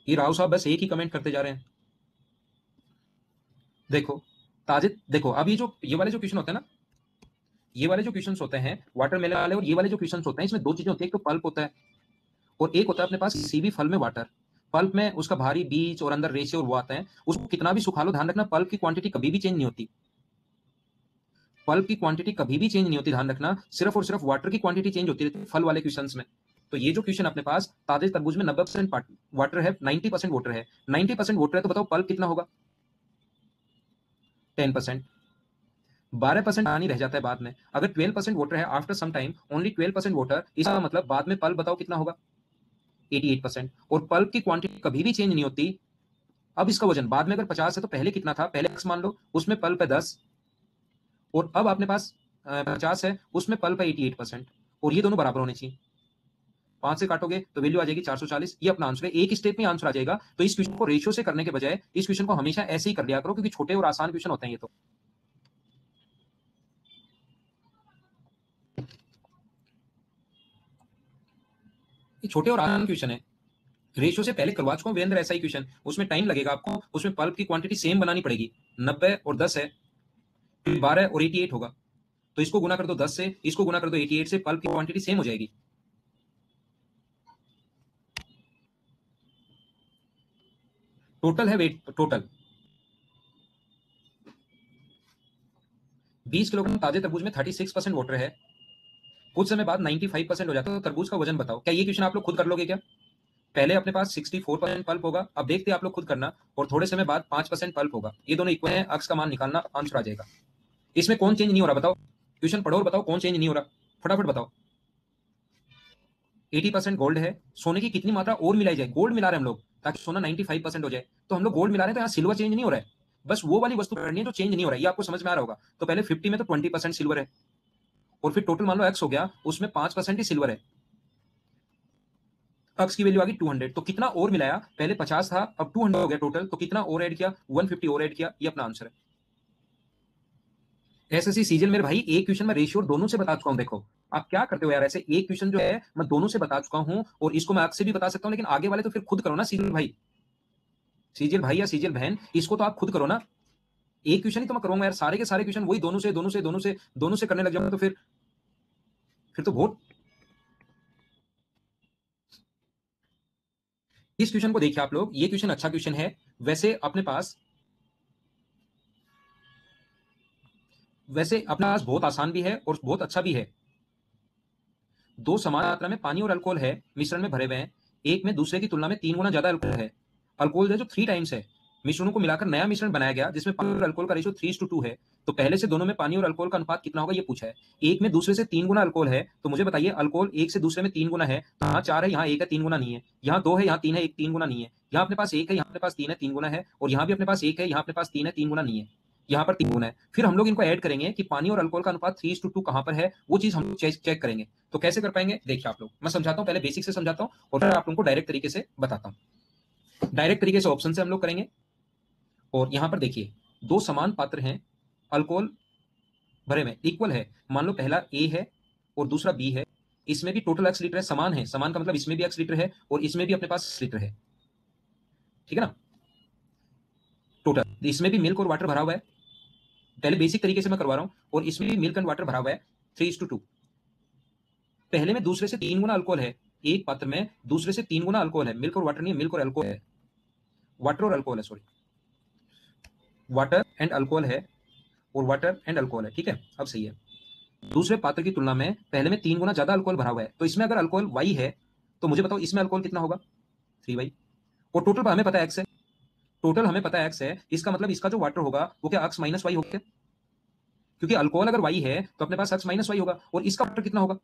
ये राव साहब बस एक ही कमेंट करते जा रहे हैं। देखो ताजिद, देखो अब ये वाले जो क्वेश्चन होते हैं ना, ये वाले जो क्वेश्चन होते हैं वाटरमेलन वाले, और ये वाले जो क्वेश्चन होते हैं, इसमें दो चीजें होती है, एक तो पल्प होता है और एक होता है अपने पास किसी भी फल में वाटर। पल्प में उसका भारी बीज और अंदर रेशे और वो आते हैं, उसको कितना भी सुखा लो, ध्यान रखना पल्प की क्वांटिटी कभी भी चेंज नहीं होती, पल्प की क्वांटिटी कभी भी चेंज नहीं होती, ध्यान रखना, सिर्फ और सिर्फ वाटर की क्वांटिटी चेंज होती रहती है फल वाले क्वेश्चंस में। तो ये जो क्वेश्चन अपने पास ताजे तरबूज में 90% वाटर है, 90% वाटर है, 90% वाटर है, तो बताओ पल्प कितना होगा, 10%। 12% पानी रह जाता है बाद में। अगर 12% वाटर है, after some time only 12% water, इसका मतलब बाद में पल्प बताओ कितना होगा, 88%। और पल्प की क्वांटिटी कभी भी चेंज नहीं होती। अब इसका वजन बाद में अगर 50 है तो पहले कितना था, पहले x मान लो, उसमें पल्प है 10, और अब अपने पास 50 है, उसमें पल्प है 88%, और ये दोनों बराबर होने चाहिए। 5 से काटोगे तो वैल्यू आ जाएगी 440। ये अपना आंसर है, एक स्टेप में आंसर आ जाएगा। तो इस क्वेश्चन को रेशियो से करने के बजाय इस क्वेश्चन को हमेशा ऐसे ही कर लिया करो, क्योंकि छोटे और आसान क्वेश्चन होते हैं ये तो। ये छोटे और आसान क्वेश्चन है, रेशियो से पहले करवा चुका हूं वीरेंद्र ऐसा ही क्वेश्चन, उसमें टाइम लगेगा आपको, उसमें पल्प की क्वांटिटी सेम बनानी पड़ेगी। 90 और 10 है, 12 और 88 होगा, तो इसको गुना कर दो 10 से, इसको गुना कर दो 88 से, पल्प की क्वांटिटी सेम हो जाएगी। टोटल है वेट, टोटल 20 किलोग्राम ताजे तरबूज में 36% वाटर है, कुछ समय बाद 95% हो जाता है, तो तरबूज का वजन बताओ। क्या ये क्वेश्चन आप लोग खुद कर लोगे क्या? पहले अपने पास 64% पल्प होगा, अब देखते हैं आप लोग खुद करना, और थोड़े समय बाद 5% पल्प होगा, ये दोनों इक्वल है, अक्स का मान निकालना, आंसर आ जाएगा। इसमें कौन चेंज नहीं हो रहा बताओ, क्वेश्चन पढ़ो और बताओ कौन चेंज नहीं हो रहा, फटाफट बताओ। 80% गोल्ड है, सोने की कितनी मात्रा और मिलाई जाए, गोल्ड मिला रहे हैं हम लोग ताकि सोना 95% हो जाए, तो हम लोग गोल्ड मिला रहे हैं, तो यहाँ सिल्वर चेंज नहीं हो रहा है, बस वो वाली वस्तु करनी है जो चेंज नहीं हो रहा है, ये आपको समझ में आ रहा होगा। तो पहले 50 में तो 20% सिल्वर है, और फिर टोटल मान लो एक्स हो गया, उसमें 5% ही सिल्वर है, एक्स की वैल्यू आ गई 200, तो कितना और मिलाया, पहले 50 था अब 200 हो गया टोटल, तो कितना और ऐड किया, 150 और ऐड किया, ये अपना आंसर है। एसएससी सीजन मेरे भाई, एक क्वेश्चन में रेशियो दोनों से बता चुका हूं। देखो आप क्या करते हो यार, ऐसे एक क्वेश्चन जो है मैं दोनों से बता चुका हूं, और इसको मैं आपसे भी बता सकता हूं, लेकिन आगे वाले तो फिर खुद करो ना, सीजल भाई, सीजल भाई या सीजल बहन, इसको तो आप खुद करो ना। एक क्वेश्चन ही तो मैं करूंगा यार, सारे के सारे क्वेश्चन वही दोनों से दोनों से दोनों से दोनों से करने लग जाऊंगा, तो फिर तो बहुत। इस क्वेश्चन को देखिए आप लोग, ये क्वेश्चन अच्छा क्वेश्चन है, वैसे अपने पास, वैसे अपने पास बहुत आसान भी है और बहुत अच्छा भी है। दो समान मात्रा में पानी और अल्कोहल है, मिश्रण में भरे हुए हैं, एक में दूसरे की तुलना में 3 गुना ज्यादा अल्कोहल है, अल्कोहल है जो 3 टाइम्स है, मिश्रणों को मिलाकर नया मिश्रण बनाया गया जिसमें पानी और अल्कोहल का रेशियो 3:2 है, तो पहले से दोनों में पानी और अल्कोहल का अनुपात कितना होगा ये पूछा है। एक में दूसरे से 3 गुना अल्कोहल है, तो मुझे बताइए अल्कोहल एक से दूसरे में 3 गुना है, तो यहाँ 4 है, यहाँ 1 है, 3 गुना नहीं है, यहाँ 2 है, यहाँ 3 है, 1 3 गुना नहीं है, यहाँ अपने पास 1 है, यहाँ अपने पास 3 है, 3 गुना है, और यहाँ भी अपने पास 1 है, यहाँ अपने पास 3 है, 3 गुना नहीं है, यहाँ पर 3 गुना है। फिर हम लोग इनको ऐड करेंगे कि पानी और अल्कोहल का अनुपात 3:2 कहां पर है, वो चीज हम चेक करेंगे। तो कैसे कर पाएंगे, देखिए आप लोग, मैं समझाता हूं, पहले बेसिक से समझाता हूं और फिर आप लोगों को डायरेक्ट तरीके से बताता हूं। डायरेक्ट तरीके से ऑप्शन से हम लोग करेंगे, और यहां पर देखिए दो समान पात्र हैं, अल्कोहल भरे में इक्वल है, मान लो पहला ए है और दूसरा बी है, इसमें भी टोटल एक्स लीटर है, समान है, समान का मतलब इसमें भी एक्स लीटर है और इसमें भी अपने पास लीटर है, ठीक है ना। टोटल इसमें भी मिल्क और वाटर भरा हुआ है, पहले बेसिक तरीके से मैं करवा रहा हूं, और इसमें भी मिल्क एंड वाटर भरा हुआ है 3:2। पहले में दूसरे से 3 गुना अल्कोहल है, एक पात्र में दूसरे से 3 गुना अल्कोहल है, मिल्क और वाटर नहीं है, मिल्क और अल्कोहल है, वाटर और अल्कोहल है, सॉरी। वाटर एंड अल्कोहल है और वाटर एंड अल्कोहल है, ठीक है। अब सही है, दूसरे पात्र की तुलना में पहले में 3 गुना ज्यादा अल्कोहल भरा हुआ है, तो इसमें अगर अल्कोहल y है तो मुझे बताओ इसमें अल्कोहल कितना होगा, 3y। और टोटल हमें पता है x है, टोटल हमें पता है x है, इसका मतलब इसका जो वाटर होगा वो क्या x माइनस वाई होगा, क्योंकि अल्कोहल अगर y है तो अपने पास x माइनस वाई होगा, और इसका वाटर कितना होगा।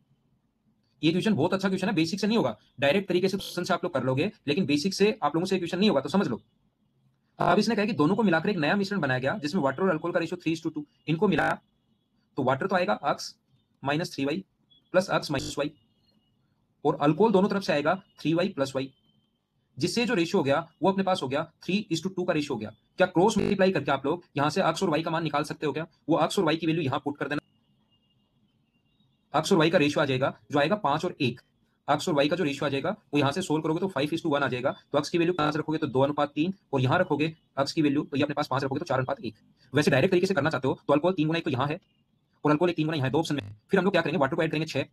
ये क्वेश्चन बहुत अच्छा क्वेश्चन है, बेसिक से नहीं होगा, डायरेक्ट तरीके से क्वेश्चन से आप लोग कर लोगे, लेकिन बेसिक से आप लोगों से क्वेश्चन नहीं होगा, तो समझ लो। अब इसने कहा कि दोनों को मिलाकर एक नया मिश्रण बनाया गया जिसमें वाटर और अल्कोहल का रेशियो 3:2, इनको मिलाया तो वाटर तो आएगा x minus 3y plus x minus Y, और अल्कोहल दोनों तरफ से आएगा 3y प्लस वाई, जिससे जो रेशियो हो गया वो अपने पास हो गया 3:2 का रेशियो हो गया। क्या क्रॉस मल्टीप्लाई करके आप लोग यहां से x और y का मान निकाल सकते हो क्या, वो x और y की वैल्यू यहां पुट कर देना, x और y का रेशियो आ जाएगा जो आएगा 5 और 1, x और y का जो रेशियो आ जाएगा वो यहां से सोल्व करोगे तो 5:1 आ जाएगा, तो x की वैल्यू 5 रखोगे तो 2:3, और यहां रखोगे x की वैल्यू तो ये अपने पास 5 रखोगे तो 4:1। वैसे डायरेक्ट तरीके से करना चाहते हो तो अल्कोहल 3 गुना एक तो यहां है और अल्कोहल 3 गुना यहां है, दो ऑप्शन में। फिर हम लोग क्या करेंगे, वाटर को ऐड करेंगे 6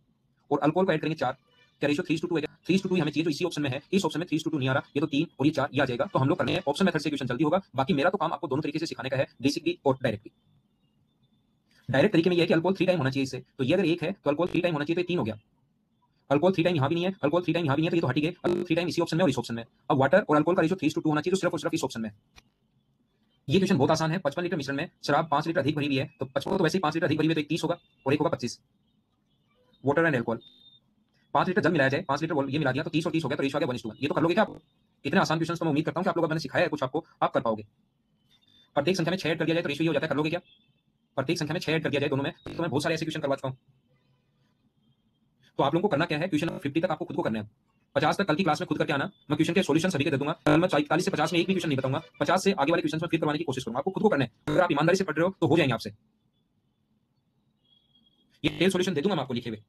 और अल्कोहल को ऐड करेंगे 4, क्या रेशियो 3:2 है, 3:2 हमें चाहिए जो इसी ऑप्शन में है, इस ऑप्शन में 3:2 नहीं आ रहा, ये तो 3 और ये 4 ये आ जाएगा, तो हम लोग करने हैं ऑप्शन मेथड से क्वेश्चन जल्दी होगा। बाकी मेरा तो काम आपको दोनों तरीके से सिखाने का है, बेसिक भी और डायरेक्ट भी। डायरेक्ट तरीके में ये है कि अल्कोहल 3 टाइम होना चाहिए इससे, तो ये अगर 1 है तो अल्कोहल 3 टाइम होना चाहिए, तो 3 हो गया। अल्कोहल 3 टाइम यहां भी नहीं है, अल्कोहल 3 टाइम यहां भी नहीं है, तो ये तो हट ही गए, अल्कोहल 3 टाइम इसी ऑप्शन में और इस ऑप्शन में। अब वाटर और अल्कोहल का रेशियो 3:2 होना चाहिए तो सिर्फ और सिर्फ इस ऑप्शन में। ये क्वेश्चन बहुत आसान है, 55 लीटर मिश्रण में शराब 5 लीटर अधिक भरी हुई है, तो 55 तो वैसे ही 5 लीटर अधिक भरी हुई है, तो एक 30 होगा और एक होगा 25। वाटर एंड अल्कोहल, 5 लीटर जल मिलाया जाए, 5 लीटर ये मिला दिया तो 30 और 30 हो गया, तो रेशियो आ गया 1:1। ये तो कर लोगे क्या आप, इतने आसान क्वेश्चन तो मैं उम्मीद करता हूं कि आप लोग, मैंने सिखाया है कुछ आपको, आप कर पाओगे। प्रत्येक संख्या में 6 ऐड कर दिया जाए तो रेशियो ये हो जाता है, कर लोगे क्या, प्रत्येक संख्या में 6 ऐड कर दिया जाए दोनों में, तो मैं बहुत सारे ऐसे क्वेश्चन करवा चुका हूं। तो आप लोगों को करना क्या है, क्वेश्चन 50 तक आपको खुद को करना है, 50 तक कल की क्लास में खुद करके आना, मैं क्वेश्चन के सॉल्यूशन सभी के दे दूंगा, कल मैं 40 से 50 में एक भी क्वेश्चन नहीं बताऊंगा, 50 से आगे वाले क्वेश्चन में फिर करवाने की कोशिश करूंगा, आपको खुद को करना है। अगर आप ईमानदारी से पढ़ रहे हो तो हो जाएंगे आपसे, ये टेल सॉल्यूशन दे दूंगा मैं आपको लिखे हुए।